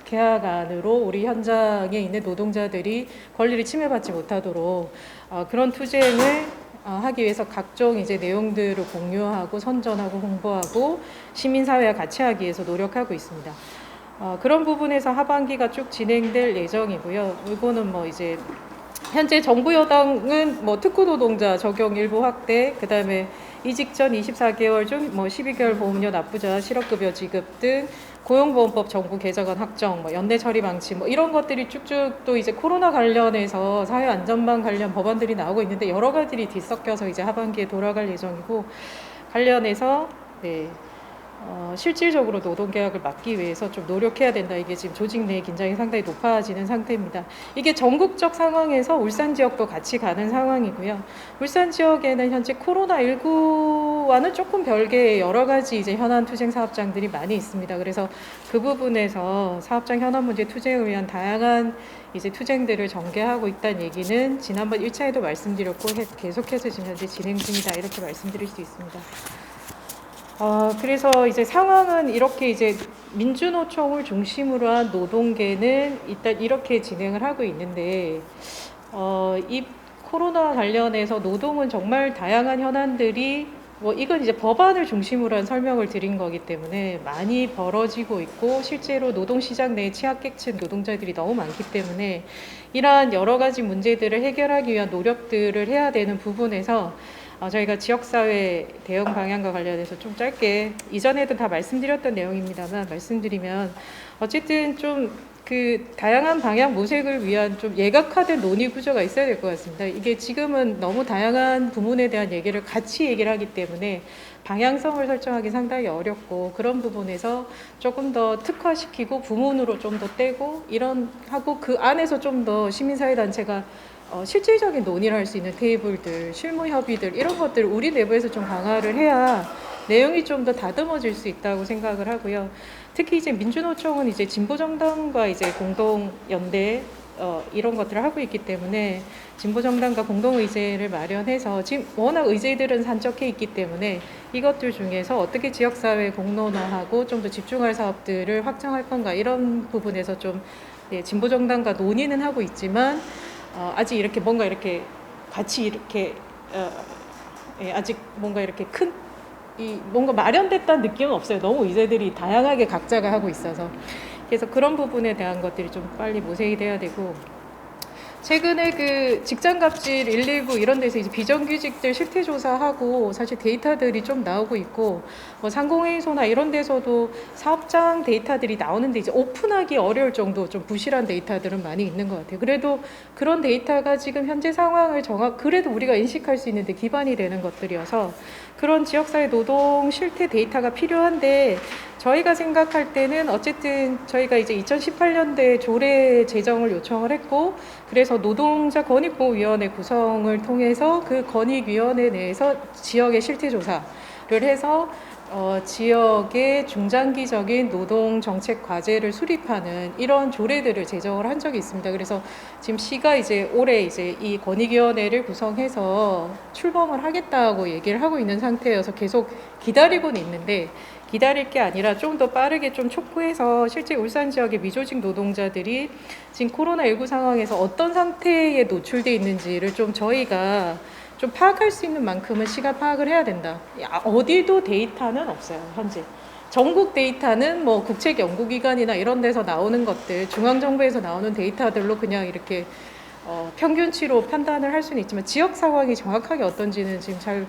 개혁안으로 우리 현장에 있는 노동자들이 권리를 침해받지 못하도록 그런 투쟁을 하기 위해서 각종 이제 내용들을 공유하고 선전하고 홍보하고 시민사회와 같이 하기 위해서 노력하고 있습니다. 그런 부분에서 하반기가 쭉 진행될 예정이고요. 이거는 뭐 이제 현재 정부 여당은 뭐 특후노동자 적용 일부 확대, 그다음에 이직 전 24개월 중 뭐 12개월 보험료 납부자 실업급여 지급 등 고용보험법 정부 개정안 확정, 뭐 연내 처리 방치, 뭐 이런 것들이 쭉쭉 또 이제 코로나 관련해서 사회안전망 관련 법안들이 나오고 있는데 여러 가지들이 뒤섞여서 이제 하반기에 돌아갈 예정이고 관련해서 실질적으로 노동개혁을 막기 위해서 좀 노력해야 된다. 이게 지금 조직 내 긴장이 상당히 높아지는 상태입니다. 이게 전국적 상황에서 울산 지역도 같이 가는 상황이고요. 울산 지역에는 현재 코로나19와는 조금 별개의 여러 가지 이제 현안 투쟁 사업장들이 많이 있습니다. 그래서 그 부분에서 사업장 현안 문제 투쟁을 위한 다양한 이제 투쟁들을 전개하고 있다는 얘기는 지난번 1차에도 말씀드렸고 계속해서 지금 현재 진행 중이다. 이렇게 말씀드릴 수 있습니다. 그래서 이제 상황은 이렇게 이제 민주노총을 중심으로 한 노동계는 일단 이렇게 진행을 하고 있는데, 이 코로나 관련해서 노동은 정말 다양한 현안들이 이건 이제 법안을 중심으로 한 설명을 드린 거기 때문에 많이 벌어지고 있고 실제로 노동시장 내 취약계층 노동자들이 너무 많기 때문에 이러한 여러 가지 문제들을 해결하기 위한 노력들을 해야 되는 부분에서 저희가 지역사회 대응 방향과 관련해서 좀 짧게 이전에도 다 말씀드렸던 내용입니다만 말씀드리면 어쨌든 좀 그 다양한 방향 모색을 위한 좀 예각화된 논의 구조가 있어야 될 것 같습니다. 이게 지금은 너무 다양한 부문에 대한 얘기를 같이 얘기를 하기 때문에 방향성을 설정하기 상당히 어렵고 그런 부분에서 조금 더 특화시키고 부문으로 좀 더 떼고 이런 하고 그 안에서 좀 더 시민사회단체가 실질적인 논의를 할 수 있는 테이블들, 실무 협의들 이런 것들 우리 내부에서 좀 강화를 해야 내용이 좀 더 다듬어질 수 있다고 생각을 하고요. 특히 이제 민주노총은 이제 진보정당과 이제 공동연대 이런 것들을 하고 있기 때문에 진보정당과 공동의제를 마련해서 지금 워낙 의제들은 산적해 있기 때문에 이것들 중에서 어떻게 지역사회 공론화하고 좀 더 집중할 사업들을 확장할 건가 이런 부분에서 좀 진보정당과 논의는 하고 있지만 아직 이렇게 뭔가 이렇게 같이 이렇게 아직 뭔가 이렇게 큰 뭔가 마련됐다는 느낌은 없어요. 너무 의제들이 다양하게 각자가 하고 있어서 그래서 그런 부분에 대한 것들이 좀 빨리 모색이 돼야 되고 최근에 그 직장갑질 119 이런 데서 이제 비정규직들 실태 조사하고 사실 데이터들이 좀 나오고 있고 상공회의소나 이런 데서도 사업장 데이터들이 나오는데 이제 오픈하기 어려울 정도 좀 부실한 데이터들은 많이 있는 것 같아요. 그래도 그런 데이터가 지금 현재 상황을 그래도 우리가 인식할 수 있는데 기반이 되는 것들이어서 그런 지역사회 노동 실태 데이터가 필요한데 저희가 생각할 때는 어쨌든 저희가 이제 2018년도에 조례 제정을 요청을 했고 그래서 노동자 권익보호위원회 구성을 통해서 그 권익위원회 내에서 지역의 실태 조사를 해서 지역의 중장기적인 노동 정책 과제를 수립하는 이런 조례들을 제정을 한 적이 있습니다. 그래서 지금 시가 이제 올해 이제 이 권익위원회를 구성해서 출범을 하겠다고 얘기를 하고 있는 상태여서 계속 기다리고는 있는데 기다릴 게 아니라 좀 더 빠르게 좀 촉구해서 실제 울산 지역의 미조직 노동자들이 지금 코로나19 상황에서 어떤 상태에 노출돼 있는지를 좀 저희가 좀 파악할 수 있는 만큼은 시가 파악을 해야 된다. 어디도 데이터는 없어요, 현재. 전국 데이터는 뭐 국책연구기관이나 이런 데서 나오는 것들, 중앙정부에서 나오는 데이터들로 그냥 이렇게 평균치로 판단을 할 수는 있지만 지역 상황이 정확하게 어떤지는 지금 잘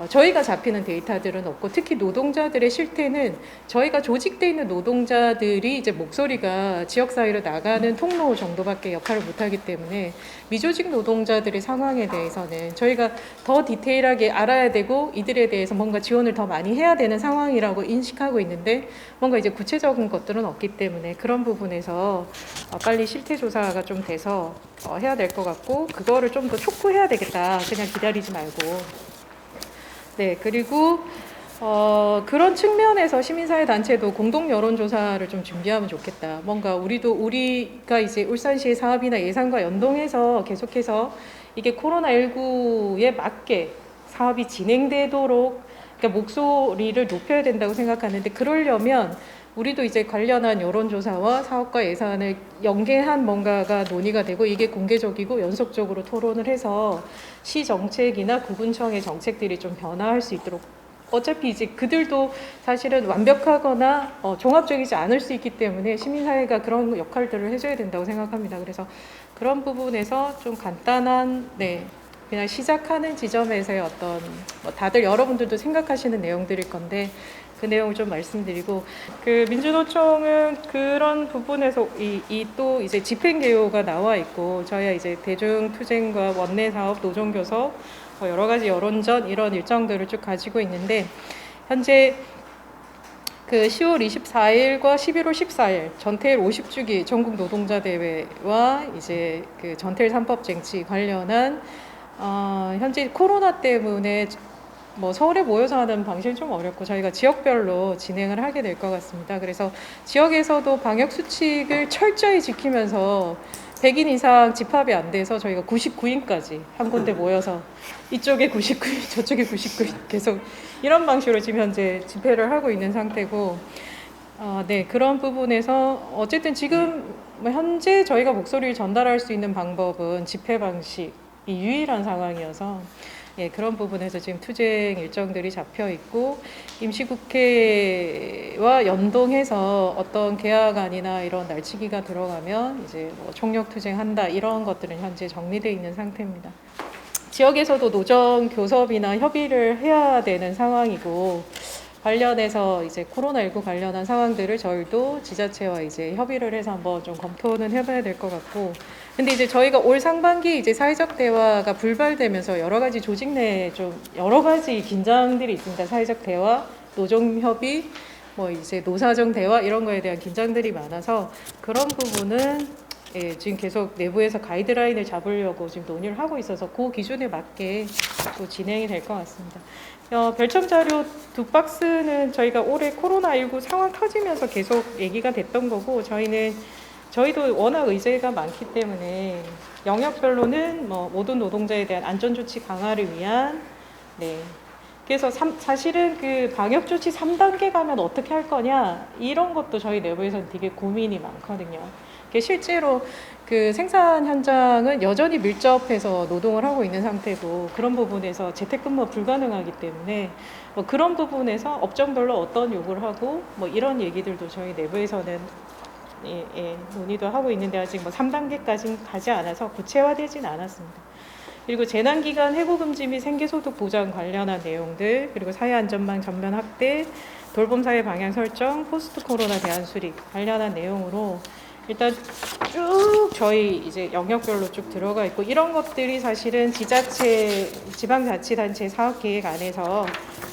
저희가 잡히는 데이터들은 없고 특히 노동자들의 실태는 저희가 조직돼 있는 노동자들이 이제 목소리가 지역사회로 나가는 통로 정도밖에 역할을 못하기 때문에 미조직 노동자들의 상황에 대해서는 저희가 더 디테일하게 알아야 되고 이들에 대해서 뭔가 지원을 더 많이 해야 되는 상황이라고 인식하고 있는데 뭔가 이제 구체적인 것들은 없기 때문에 그런 부분에서 빨리 실태 조사가 좀 돼서 해야 될 것 같고 그거를 좀 더 촉구해야 되겠다. 그냥 기다리지 말고. 네, 그리고 그런 측면에서 시민사회 단체도 공동 여론조사를 좀 준비하면 좋겠다. 뭔가 우리가 이제 울산시의 사업이나 예산과 연동해서 계속해서 이게 코로나19에 맞게 사업이 진행되도록 그러니까 목소리를 높여야 된다고 생각하는데 그러려면 우리도 이제 관련한 여론조사와 사업과 예산을 연계한 뭔가가 논의가 되고 이게 공개적이고 연속적으로 토론을 해서 시 정책이나 구군청의 정책들이 좀 변화할 수 있도록 어차피 이제 그들도 사실은 완벽하거나 종합적이지 않을 수 있기 때문에 시민사회가 그런 역할들을 해줘야 된다고 생각합니다. 그래서 그런 부분에서 좀 간단한 그냥 시작하는 지점에서의 어떤 다들 여러분들도 생각하시는 내용들일 건데 그 내용을 좀 말씀드리고 그 민주노총은 그런 부분에서 또 이제 집행개요가 나와 있고 저희가 이제 대중투쟁과 원내사업, 노동교섭 여러 가지 여론전 이런 일정들을 쭉 가지고 있는데 현재 그 10월 24일과 11월 14일 전태일 50주기 전국 노동자 대회와 이제 그 전태일 3법 쟁취 관련한 현재 코로나 때문에 서울에 모여서 하는 방식은 좀 어렵고 저희가 지역별로 진행을 하게 될 것 같습니다. 그래서 지역에서도 방역 수칙을 철저히 지키면서 100인 이상 집합이 안 돼서 저희가 99인까지 한 군데 모여서 이쪽에 99인, 저쪽에 99인 계속 이런 방식으로 지금 현재 집회를 하고 있는 상태고, 네, 그런 부분에서 어쨌든 지금 뭐 현재 저희가 목소리를 전달할 수 있는 방법은 집회 방식이 유일한 상황이어서, 예, 그런 부분에서 지금 투쟁 일정들이 잡혀 있고, 임시국회와 연동해서 어떤 계약안이나 이런 날치기가 들어가면 이제 뭐 총력 투쟁한다, 이런 것들은 현재 정리되어 있는 상태입니다. 지역에서도 노정 교섭이나 협의를 해야 되는 상황이고, 관련해서 이제 코로나19 관련한 상황들을 저희도 지자체와 이제 협의를 해서 한번 좀 검토는 해봐야 될 것 같고, 근데 이제 저희가 올 상반기 이제 사회적 대화가 불발되면서 여러 가지 조직 내에 좀 여러 가지 긴장들이 있습니다. 사회적 대화, 노정 협의, 뭐 이제 노사정 대화 이런 거에 대한 긴장들이 많아서 그런 부분은, 예, 지금 계속 내부에서 가이드라인을 잡으려고 지금 논의를 하고 있어서 그 기준에 맞게 또 진행이 될 것 같습니다. 별첨 자료 2박스는 저희가 올해 코로나19 상황 터지면서 계속 얘기가 됐던 거고, 저희도 워낙 의제가 많기 때문에 영역별로는 뭐 모든 노동자에 대한 안전조치 강화를 위한, 네. 그래서 사실은 그 방역조치 3단계 가면 어떻게 할 거냐, 이런 것도 저희 내부에서는 되게 고민이 많거든요. 실제로 그 생산 현장은 여전히 밀접해서 노동을 하고 있는 상태고, 그런 부분에서 재택근무가 불가능하기 때문에 뭐 그런 부분에서 업종별로 어떤 요구를 하고 뭐 이런 얘기들도 저희 내부에서는 논의도 하고 있는데 아직 뭐 3단계까지는 가지 않아서 구체화되진 않았습니다. 그리고 재난기간 해고금지 및 생계소득 보장 관련한 내용들, 그리고 사회안전망 전면 확대, 돌봄사회 방향 설정, 포스트 코로나 대안 수립 관련한 내용으로 일단 쭉 저희 이제 영역별로 쭉 들어가 있고, 이런 것들이 사실은 지방자치단체 사업계획 안에서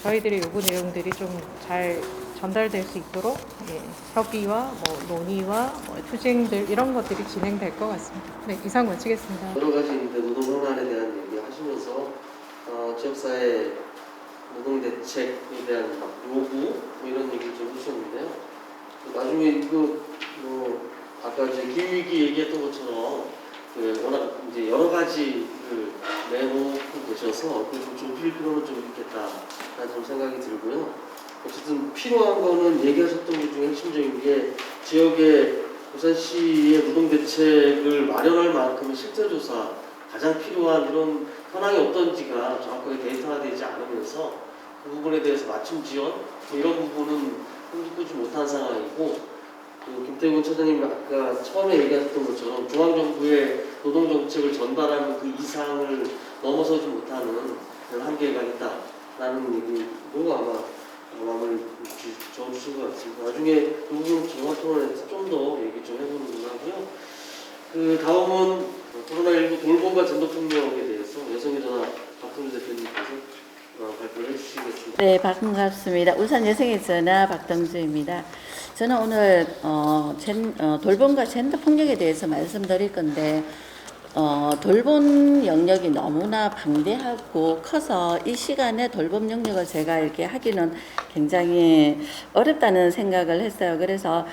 저희들의 요구 내용들이 좀 잘 전달될 수 있도록, 예, 협의와 뭐 논의와 뭐 투쟁들 이런 것들이 진행될 것 같습니다. 네, 이상 마치겠습니다.
여러 가지 이제 노동 현안에 대한 얘기 하시면서 지역사회 노동 대책에 대한 요구 뭐 이런 얘기를 좀 해주셨는데요. 나중에 이거 뭐 아까 이제 기후위기 얘기했던 것처럼 워낙 이제 여러 가지 내놓고 계셔서 좀 좁힐 필요는 좀 있겠다라는 좀 생각이 들고요. 어쨌든 필요한 거는 얘기하셨던 것 중에 핵심적인 게 지역의 부산시의 노동 대책을 마련할 만큼의 실태 조사, 가장 필요한 이런 현황이 어떤지가 정확하게 데이터화되지 않으면서 그 부분에 대해서 맞춤 지원 뭐 이런 부분은 꾸지 못한 상황이고, 김태균 차장님 아까 처음에 얘기하셨던 것처럼 중앙정부의 노동정책을 전달하는 그 이상을 넘어서지 못하는 그런 한계가 있다라는 얘기로 아마 마음을 적어주신 것 같습니다. 나중에 이 부분 종합토론에서 좀 더 얘기 좀 해보는 걸로 하고요. 그 다음은 코로나19 돌봄과 젠더폭력에 대해서 여성의 전화 박동주 대표님께서 발표를 해주시겠습니다.
네, 반갑습니다. 울산 여성의 전화 박동주입니다. 저는 오늘 돌봄과 젠더 폭력에 대해서 말씀드릴 건데, 돌봄 영역이 너무나 방대하고 커서 이 시간에 돌봄 영역을 제가 이렇게 하기는 굉장히 어렵다는 생각을 했어요. 그래서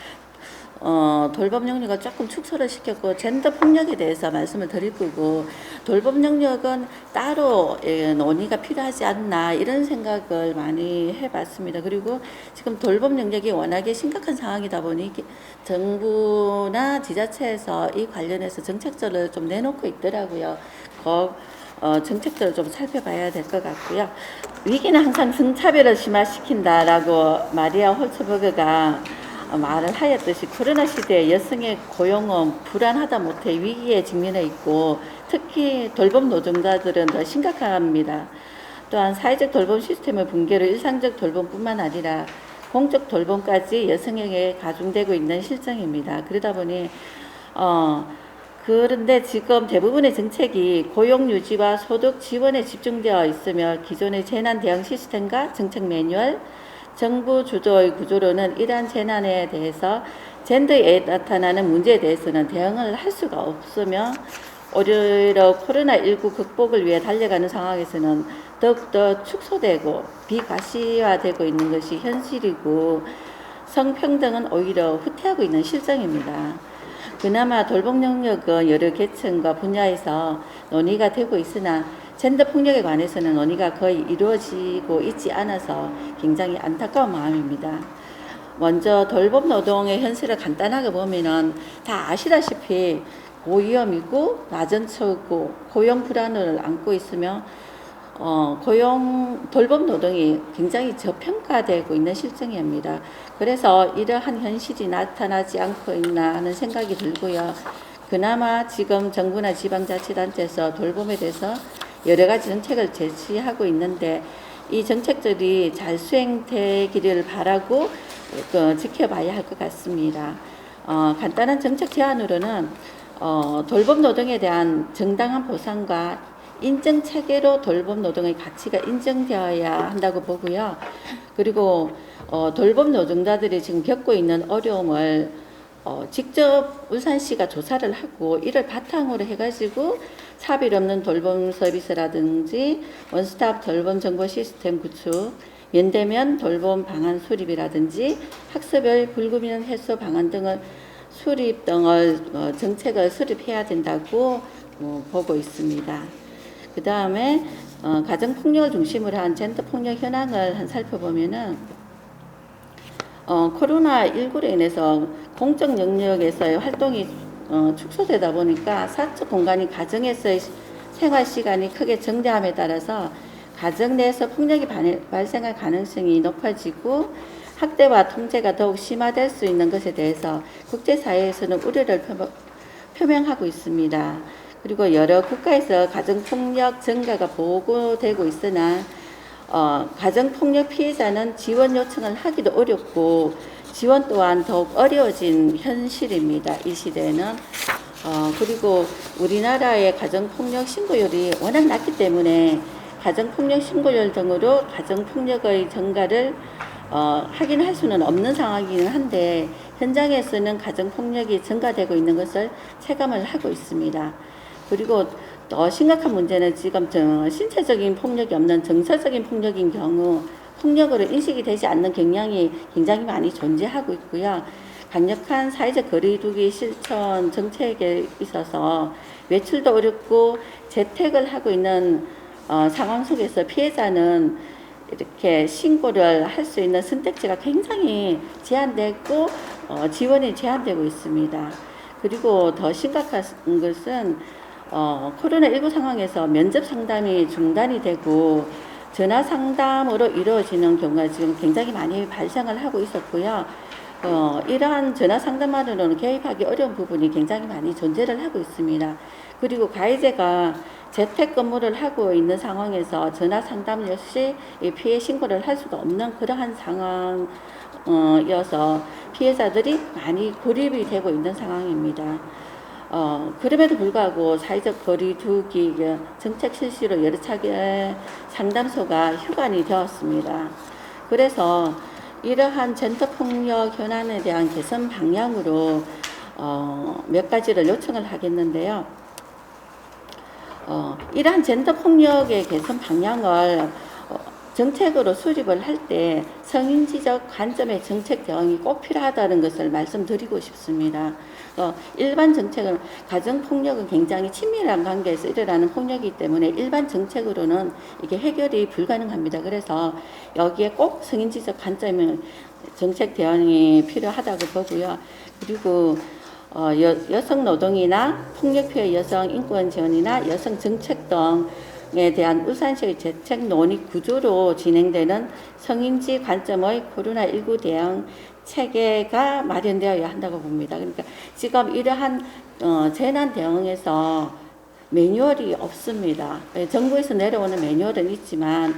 돌봄 영역을 조금 축소를 시켰고, 젠더 폭력에 대해서 말씀을 드릴 거고, 돌봄 영역은 따로 논의가 필요하지 않나 이런 생각을 많이 해봤습니다. 그리고 지금 돌봄 영역이 워낙에 심각한 상황이다 보니 정부나 지자체에서 이 관련해서 정책들을 좀 내놓고 있더라고요. 정책들을 좀 살펴봐야 될 것 같고요. 위기는 항상 성차별을 심화시킨다라고 마리아 홀츠버그가 말을 하였듯이 코로나 시대에 여성의 고용은 불안하다 못해 위기에 직면해 있고, 특히 돌봄 노동자들은 더 심각합니다. 또한 사회적 돌봄 시스템의 붕괴로 일상적 돌봄뿐만 아니라 공적 돌봄까지 여성에게 가중되고 있는 실정입니다. 그러다 보니 그런데 지금 대부분의 정책이 고용 유지와 소득 지원에 집중되어 있으며, 기존의 재난 대응 시스템과 정책 매뉴얼, 정부 주도의 구조로는 이러한 재난에 대해서 젠더에 나타나는 문제에 대해서는 대응을 할 수가 없으며, 오히려 코로나19 극복을 위해 달려가는 상황에서는 더욱더 축소되고 비가시화되고 있는 것이 현실이고, 성평등은 오히려 후퇴하고 있는 실정입니다. 그나마 돌봄 영역은 여러 계층과 분야에서 논의가 되고 있으나 젠더 폭력에 관해서는 논의가 거의 이루어지고 있지 않아서 굉장히 안타까운 마음입니다. 먼저 돌봄 노동의 현실을 간단하게 보면은 다 아시다시피 고위험이고 낮은 처우고 고용 불안을 안고 있으며 돌봄 노동이 굉장히 저평가되고 있는 실정입니다. 그래서 이러한 현실이 나타나지 않고 있나 하는 생각이 들고요. 그나마 지금 정부나 지방자치단체에서 돌봄에 대해서 여러 가지 정책을 제시하고 있는데 이 정책들이 잘 수행되기를 바라고 지켜봐야 할 것 같습니다. 간단한 정책 제안으로는 돌봄 노동에 대한 정당한 보상과 인정 체계로 돌봄 노동의 가치가 인정되어야 한다고 보고요. 그리고 돌봄 노동자들이 지금 겪고 있는 어려움을 직접 울산시가 조사를 하고 이를 바탕으로 해가지고 차별 없는 돌봄 서비스라든지 원스톱 돌봄 정보 시스템 구축, 면대면 돌봄 방안 수립이라든지 학습별 불급인 해소 방안 등을 수립 등을 정책을 수립해야 된다고 보고 있습니다. 그 다음에 가정폭력을 중심으로 한 젠더폭력 현황을 살펴보면은 코로나19로 인해서 공적 영역에서의 활동이 축소되다 보니까 사적 공간이 가정에서의 생활 시간이 크게 증대함에 따라서 가정 내에서 폭력이 발생할 가능성이 높아지고 학대와 통제가 더욱 심화될 수 있는 것에 대해서 국제사회에서는 우려를 표명하고 있습니다. 그리고 여러 국가에서 가정폭력 증가가 보고되고 있으나 가정폭력 피해자는 지원 요청을 하기도 어렵고 지원 또한 더욱 어려워진 현실입니다. 이 시대에는. 그리고 우리나라의 가정폭력 신고율이 워낙 낮기 때문에 가정폭력 신고율 등으로 가정폭력의 증가를 확인할 수는 없는 상황이긴 한데 현장에서는 가정폭력이 증가되고 있는 것을 체감을 하고 있습니다. 그리고 더 심각한 문제는 지금 신체적인 폭력이 없는 정서적인 폭력인 경우 폭력으로 인식이 되지 않는 경향이 굉장히 많이 존재하고 있고요. 강력한 사회적 거리두기 실천 정책에 있어서 외출도 어렵고 재택을 하고 있는 상황 속에서 피해자는 이렇게 신고를 할 수 있는 선택지가 굉장히 제한되고 지원이 제한되고 있습니다. 그리고 더 심각한 것은 코로나19 상황에서 면접 상담이 중단이 되고 전화 상담으로 이루어지는 경우가 지금 굉장히 많이 발생을 하고 있었고요. 이러한 전화 상담만으로는 개입하기 어려운 부분이 굉장히 많이 존재를 하고 있습니다. 그리고 가해자가 재택근무를 하고 있는 상황에서 전화 상담 역시 피해 신고를 할 수가 없는 그러한 상황이어서 피해자들이 많이 고립이 되고 있는 상황입니다. 그럼에도 불구하고 사회적 거리두기 정책 실시로 여러 차례 상담소가 휴관이 되었습니다. 그래서 이러한 젠더폭력 현안에 대한 개선 방향으로 몇 가지를 요청을 하겠는데요. 이러한 젠더폭력의 개선 방향을 정책으로 수립을 할 때 성인지적 관점의 정책 대응이 꼭 필요하다는 것을 말씀드리고 싶습니다. 일반 정책은 가정폭력은 굉장히 친밀한 관계에서 일어나는 폭력이기 때문에 일반 정책으로는 이게 해결이 불가능합니다. 그래서 여기에 꼭 성인지적 관점의 정책 대응이 필요하다고 보고요. 그리고 여성 노동이나 폭력 피해 여성 인권 지원이나 여성 정책 등에 대한 울산시의 대책 논의 구조로 진행되는 성인지 관점의 코로나19 대응 체계가 마련되어야 한다고 봅니다. 그러니까 지금 이러한 재난 대응에서 매뉴얼이 없습니다. 정부에서 내려오는 매뉴얼은 있지만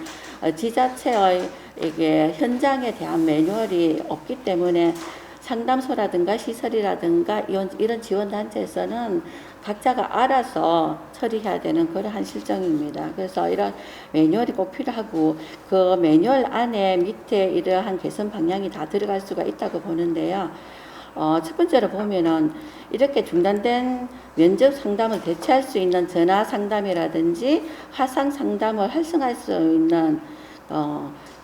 지자체의 이게 현장에 대한 매뉴얼이 없기 때문에 상담소라든가 시설이라든가 이런 지원단체에서는 각자가 알아서 처리해야 되는 그러한 실정입니다. 그래서 이런 매뉴얼이 꼭 필요하고 그 매뉴얼 안에 밑에 이러한 개선 방향이 다 들어갈 수가 있다고 보는데요. 첫 번째로 보면은 이렇게 중단된 면접 상담을 대체할 수 있는 전화 상담이라든지 화상 상담을 활성화할 수 있는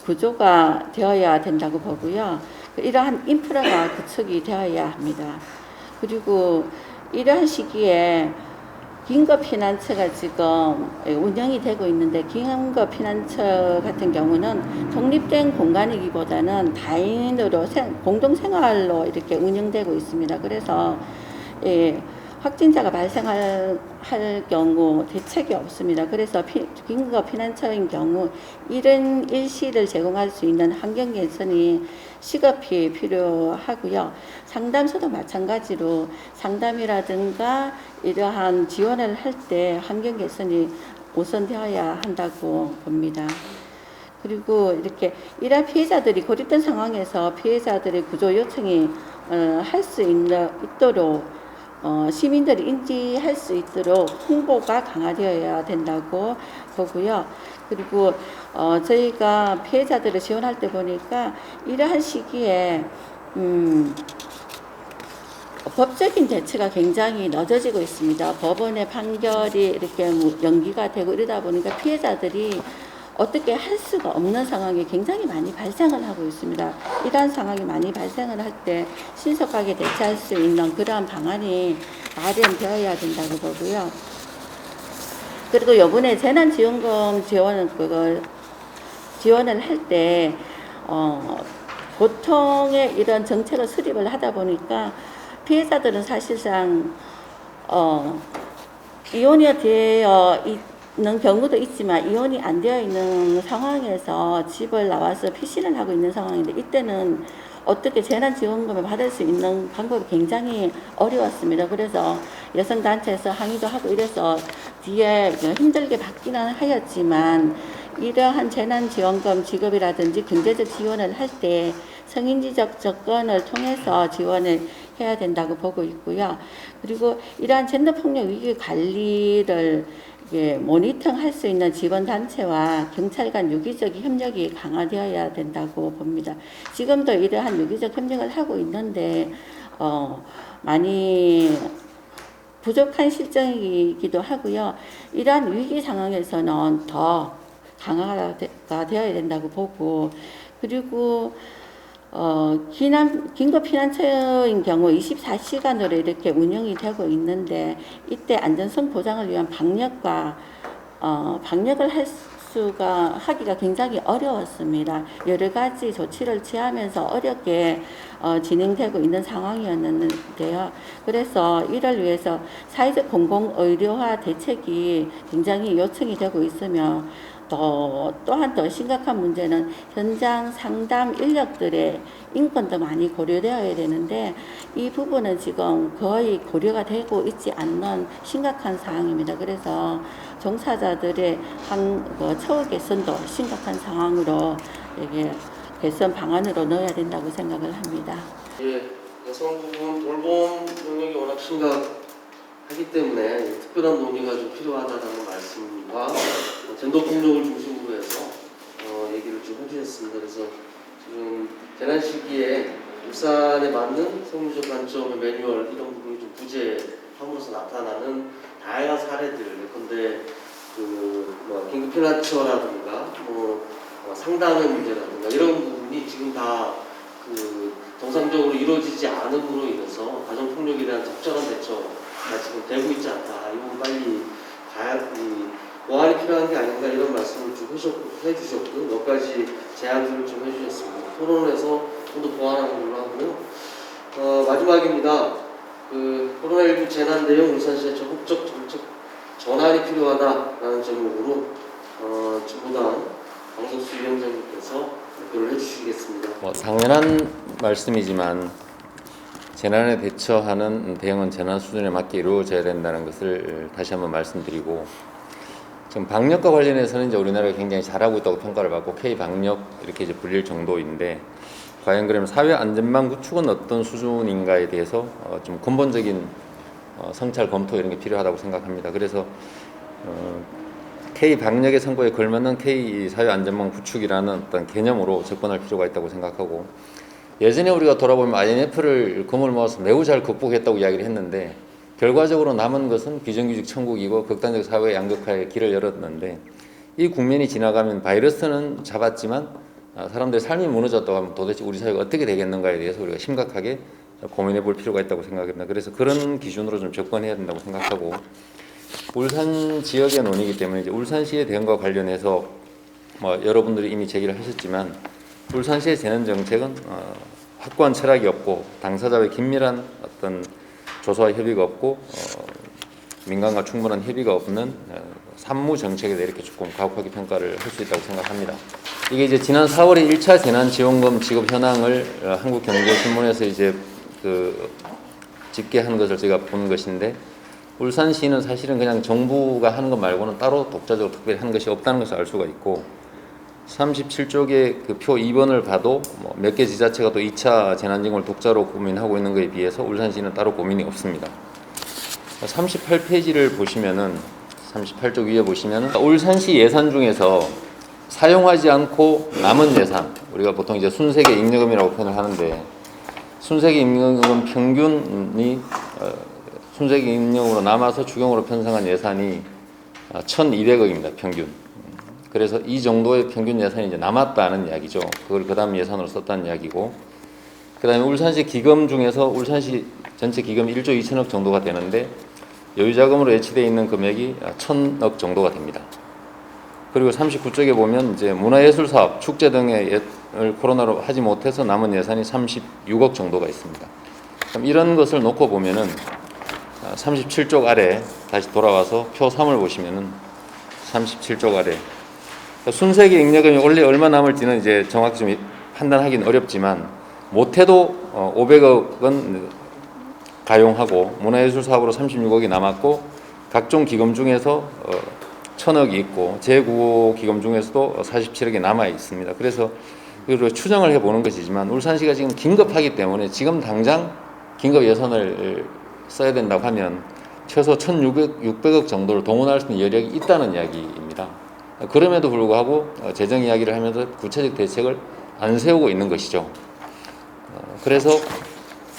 구조가 되어야 된다고 보고요. 이러한 인프라가 구축이 되어야 합니다. 그리고 이러한 시기에 긴급피난처가 지금 운영이 되고 있는데, 긴급피난처 같은 경우는 독립된 공간이기보다는 다인으로 공동생활로 이렇게 운영되고 있습니다. 그래서 확진자가 발생할 경우 대책이 없습니다. 그래서 긴급피난처인 경우 이런 일시를 제공할 수 있는 환경 개선이 시급히 필요하고요. 상담소도 마찬가지로 상담이라든가 이러한 지원을 할 때 환경 개선이 우선되어야 한다고 봅니다. 그리고 이렇게 이러한 피해자들이 고립된 상황에서 피해자들의 구조 요청이 할 수 있도록 시민들이 인지할 수 있도록 홍보가 강화되어야 된다고 보고요. 그리고 저희가 피해자들을 지원할 때 보니까 이러한 시기에 법적인 대처가 굉장히 늦어지고 있습니다. 법원의 판결이 이렇게 연기가 되고 이러다 보니까 피해자들이 어떻게 할 수가 없는 상황이 굉장히 많이 발생을 하고 있습니다. 이러한 상황이 많이 발생을 할 때 신속하게 대처할 수 있는 그러한 방안이 마련되어야 된다고 보고요. 그리고 이번에 재난지원금 지원을 할 때 보통의 이런 정책을 수립을 하다 보니까 피해자들은 사실상 이혼이 되어 있는 경우도 있지만 이혼이 안 되어 있는 상황에서 집을 나와서 피신을 하고 있는 상황인데, 이때는 어떻게 재난지원금을 받을 수 있는 방법이 굉장히 어려웠습니다. 그래서 여성단체에서 항의도 하고 이래서 뒤에 힘들게 받기는 하였지만, 이러한 재난지원금 지급이라든지 경제적 지원을 할 때 성인지적 접근을 통해서 지원을 해야 된다고 보고 있고요. 그리고 이러한 젠더폭력 위기 관리를 모니터할 수 있는 지원단체와 경찰 간 유기적 협력이 강화되어야 된다고 봅니다. 지금도 이러한 유기적 협력을 하고 있는데 많이 부족한 실정이기도 하고요. 이러한 위기 상황에서는 더 강화가 되어야 된다고 보고, 그리고 긴급피난처인 경우 24시간으로 이렇게 운영이 되고 있는데, 이때 안전성 보장을 위한 방역을 하기가 굉장히 어려웠습니다. 여러 가지 조치를 취하면서 어렵게 진행되고 있는 상황이었는데요. 그래서 이를 위해서 사회적 공공의료화 대책이 굉장히 요청이 되고 있으며, 또한 더 심각한 문제는 현장 상담 인력들의 인권도 많이 고려되어야 되는데, 이 부분은 지금 거의 고려가 되고 있지 않는 심각한 상황입니다. 그래서 종사자들의 처우 개선도 심각한 상황으로 이게 개선 방안으로 넣어야 된다고 생각을 합니다.
예, 여성 부분 돌봄 영역이 워낙 심각하기 때문에 특별한 논의가 좀 필요하다는 말씀과 젠더 폭력을 중심으로 해서 얘기를 좀 해주셨습니다. 그래서 지금 재난 시기에 울산에 맞는 성리적 관점의 매뉴얼 이런 부분이 좀 부재함으로써 나타나는 다양한 사례들, 예컨대 긴급피난처라든가 상담의 문제라든가 이런 부분이 지금 다 정상적으로 이루어지지 않음으로 인해서 가정폭력에 대한 적절한 대처가 지금 되고 있지 않다. 이건 빨리 보완이 필요한 게 아닌가 이런 말씀을 좀 해주셨고, 몇 가지 제안들을 좀 해주셨습니다. 토론에서 좀 더 보완하는 걸로 하고요. 마지막입니다. 코로나19 재난 대응 울산시의 적극적 정책 전환이 필요하다라는 제목으로 진보당 강석수 위원장님께서 발표를 해주시겠습니다.
당연한 말씀이지만 재난에 대처하는 대응은 재난 수준에 맞게 이루어져야 된다는 것을 다시 한번 말씀드리고, 지금 방역과 관련해서는 이제 우리나라가 굉장히 잘하고 있다고 평가를 받고 K 방역 이렇게 이제 불릴 정도인데, 과연 그러면 사회 안전망 구축은 어떤 수준인가에 대해서 좀 근본적인 성찰 검토 이런 게 필요하다고 생각합니다. 그래서 K 방역의 성과에 걸맞는 K 사회 안전망 구축이라는 어떤 개념으로 접근할 필요가 있다고 생각하고, 예전에 우리가 돌아보면 IMF를 금을 모아서 매우 잘 극복했다고 이야기를 했는데, 결과적으로 남은 것은 비정규직 천국이고 극단적 사회 양극화의 길을 열었는데, 이 국면이 지나가면 바이러스는 잡았지만 사람들의 삶이 무너졌다고 하면 도대체 우리 사회가 어떻게 되겠는가에 대해서 우리가 심각하게 고민해 볼 필요가 있다고 생각합니다. 그래서 그런 기준으로 좀 접근해야 된다고 생각하고, 울산 지역의 논의이기 때문에 이제 울산시의 대응과 관련해서 여러분들이 이미 제기를 하셨지만, 울산시의 재난 정책은 확고한 철학이 없고 당사자의 긴밀한 어떤 조사와 협의가 없고 민간과 충분한 협의가 없는 산무 정책에 대해 이렇게 조금 가혹하게 평가를 할 수 있다고 생각합니다. 이게 이제 지난 4월에 1차 재난지원금 지급 현황을 한국경제신문에서 이제 집계한 것을 제가 본 것인데, 울산시는 사실은 그냥 정부가 하는 것 말고는 따로 독자적으로 특별히 한 것이 없다는 것을 알 수가 있고, 37쪽의 그 표 2번을 봐도 몇 개 지자체가 또 2차 재난지원금을 독자로 고민하고 있는 것에 비해서 울산시는 따로 고민이 없습니다. 38페이지를 보시면은 38쪽 위에 보시면은 울산시 예산 중에서 사용하지 않고 남은 예산, 우리가 보통 이제 순세계 잉여금이라고 표현을 하는데, 순세계 잉여금 평균이 순세계 잉여금으로 남아서 추경으로 편성한 예산이 1,200억입니다. 평균. 그래서 이 정도의 평균 예산이 이제 남았다는 이야기죠. 그걸 그 다음 예산으로 썼다는 이야기고, 그 다음에 울산시 기금 중에서 울산시 전체 기금이 1조 2천억 정도가 되는데, 여유자금으로 예치되어 있는 금액이 1,000억 정도가 됩니다. 그리고 39쪽에 보면 이제 문화예술 사업, 축제 등을 코로나로 하지 못해서 남은 예산이 36억 정도가 있습니다. 그럼 이런 것을 놓고 보면은 37쪽 아래 다시 돌아와서 표 3을 보시면은 37쪽 아래 순세계 잉여금이 원래 얼마 남을지는 이제 정확히 좀 판단하기는 어렵지만, 못해도 500억은 가용하고 문화예술 사업으로 36억이 남았고, 각종 기금 중에서 1,000억이 있고 제9호 기금 중에서도 47억이 남아 있습니다. 그래서 그걸 추정을 해보는 것이지만, 울산시가 지금 긴급하기 때문에 지금 당장 긴급 예산을 써야 된다고 하면 최소 1,600억 정도를 동원할 수 있는 여력이 있다는 이야기입니다. 그럼에도 불구하고 재정 이야기를 하면서 구체적 대책을 안 세우고 있는 것이죠. 그래서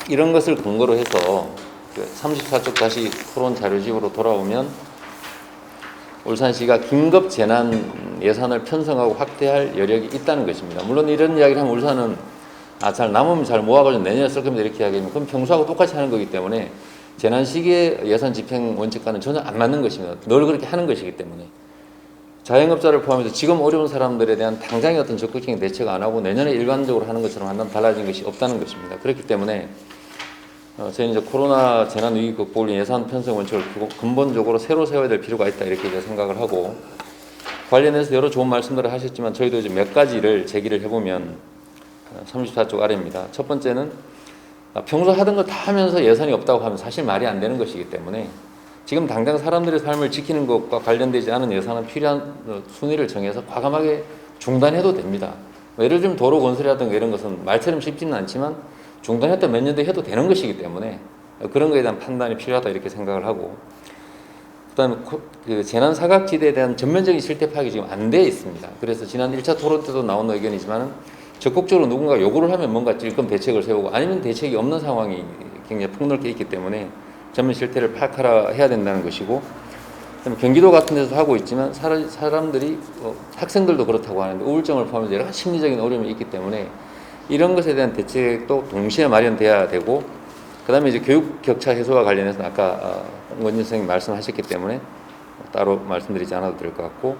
이런 것을 근거로 해서 34쪽 다시 토론 자료집으로 돌아오면, 울산시가 긴급 재난 예산을 편성하고 확대할 여력이 있다는 것입니다. 물론 이런 이야기를 하면 울산은 잘 남으면 잘 모아가지고 내년에 쓸 겁니다 이렇게 이야기하면, 그럼 평소하고 똑같이 하는 거기 때문에 재난 시기의 예산 집행 원칙과는 전혀 안 맞는 것입니다. 늘 그렇게 하는 것이기 때문에. 자영업자를 포함해서 지금 어려운 사람들에 대한 당장의 어떤 적극적인 대책 안 하고 내년에 일관적으로 하는 것처럼 한다면 달라진 것이 없다는 것입니다. 그렇기 때문에 저희는 이제 코로나 재난 위기 극복을 위한 예산 편성 원칙을 근본적으로 새로 세워야 될 필요가 있다 이렇게 이제 생각을 하고, 관련해서 여러 좋은 말씀들을 하셨지만 저희도 이제 몇 가지를 제기를 해보면 34쪽 아래입니다. 첫 번째는 평소 하던 거 다 하면서 예산이 없다고 하면 사실 말이 안 되는 것이기 때문에, 지금 당장 사람들의 삶을 지키는 것과 관련되지 않은 예산은 필요한 순위를 정해서 과감하게 중단해도 됩니다. 예를 들면 도로 건설이라든가 이런 것은 말처럼 쉽지는 않지만 중단했다 몇 년 뒤에 해도 되는 것이기 때문에 그런 것에 대한 판단이 필요하다 이렇게 생각을 하고, 그다음에 그 재난 사각지대에 대한 전면적인 실태 파악이 지금 안 돼 있습니다. 그래서 지난 1차 토론 때도 나온 의견이지만, 적극적으로 누군가 요구를 하면 뭔가 일금 대책을 세우고, 아니면 대책이 없는 상황이 굉장히 폭넓게 있기 때문에 전면 실태를 파악하라 해야 된다는 것이고, 그다음에 경기도 같은 데서 하고 있지만 사람들이 학생들도 그렇다고 하는데 우울증을 포함해서 여러 가지 심리적인 어려움이 있기 때문에 이런 것에 대한 대책도 동시에 마련돼야 되고, 그다음에 이제 교육 격차 해소와 관련해서 아까 원진 선생님 말씀하셨기 때문에 따로 말씀드리지 않아도 될 것 같고,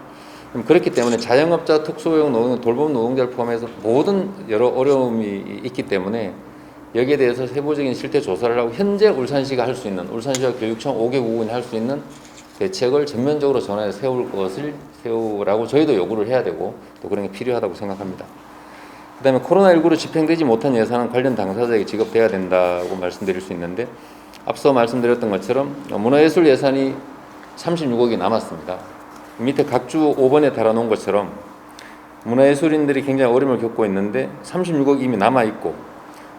그렇기 때문에 자영업자, 특수고용 노동, 돌봄 노동자를 포함해서 모든 여러 어려움이 있기 때문에 여기에 대해서 세부적인 실태 조사를 하고, 현재 울산시가 할 수 있는, 울산시와 교육청 5개 구군이 할 수 있는 대책을 전면적으로 전환해 세우라고 저희도 요구를 해야 되고, 또 그런 게 필요하다고 생각합니다. 그 다음에 코로나19로 집행되지 못한 예산은 관련 당사자에게 지급돼야 된다고 말씀드릴 수 있는데, 앞서 말씀드렸던 것처럼 문화예술 예산이 36억이 남았습니다. 밑에 각주 5번에 달아놓은 것처럼 문화예술인들이 굉장히 어려움을 겪고 있는데 36억이 이미 남아있고,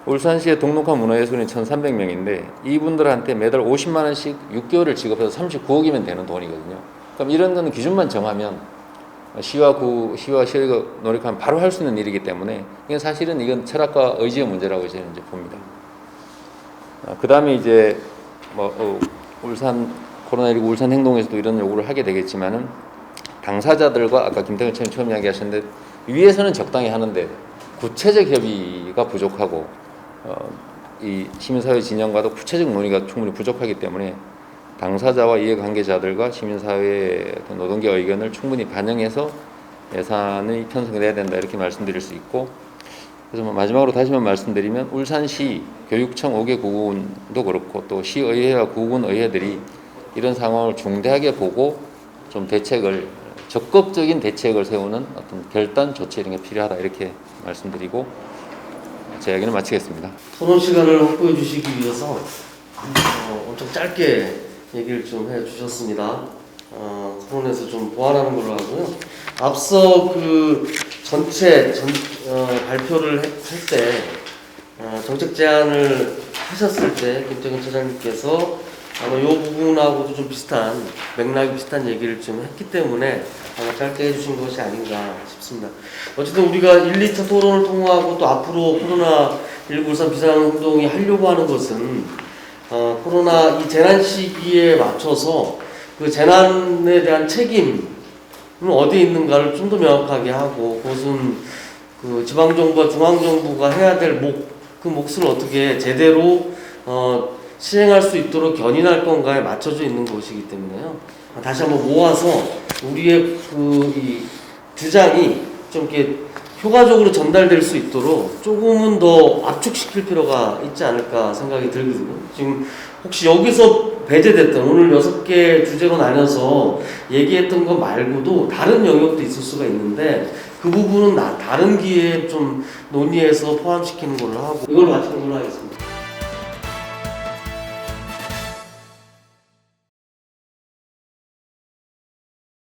울산시에 등록한 문화예술인 1,300명인데 이분들한테 매달 50만 원씩 6개월을 지급해서 39억이면 되는 돈이거든요. 그럼 이런 거는 기준만 정하면 시와 시의가 노력하면 바로 할 수 있는 일이기 때문에, 이건 사실은 이건 철학과 의지의 문제라고 저는 이제 봅니다. 그 다음에 이제 코로나19 울산 행동에서도 이런 요구를 하게 되겠지만은, 당사자들과 아까 김태근 의원님 처음 이 시민사회 진영과도 구체적 논의가 충분히 부족하기 때문에 당사자와 이해관계자들과 시민사회 노동계 의견을 충분히 반영해서 예산이 편성돼야 된다 이렇게 말씀드릴 수 있고, 그래서 마지막으로 다시 한번 말씀드리면 울산시 교육청 5개 구군도 그렇고 또 시의회와 구군 의회들이 이런 상황을 중대하게 보고 좀 대책을 적극적인 대책을 세우는 어떤 결단 조치 이런 게 필요하다 이렇게 말씀드리고 제 이야기는 마치겠습니다.
토론 시간을 확보해 주시기 위해서 엄청 짧게 얘기를 좀 해주셨습니다. 토론에서 좀 보완하는 걸로 하고요. 앞서 그 전체 발표를 할 때 정책 제안을 하셨을 때 김태균 차장님께서 아마 이 부분하고도 좀 비슷한 맥락이 비슷한 얘기를 좀 했기 때문에 아마 짧게 해주신 것이 아닌가 싶습니다. 어쨌든 우리가 1, 2차 토론을 통하고 또 앞으로 코로나19 울산 비상행동이 하려고 하는 것은 코로나 이 재난 시기에 맞춰서 그 재난에 대한 책임은 어디에 있는가를 좀 더 명확하게 하고 그것은 그 지방정부와 중앙정부가 해야 될 그 몫을 어떻게 제대로 시행할 수 있도록 견인할 건가에 맞춰져 있는 것이기 때문에요. 다시 한번 모아서 우리의 이 주장이 좀 이렇게 효과적으로 전달될 수 있도록 조금은 더 압축시킬 필요가 있지 않을까 생각이 들거든요. 지금 혹시 여기서 배제됐던 오늘 6개 주제로 나눠서 얘기했던 것 말고도 다른 영역도 있을 수가 있는데 그 부분은 다른 기회에 좀 논의해서 포함시키는 걸로 하고 이걸 마치는 걸로 하겠습니다.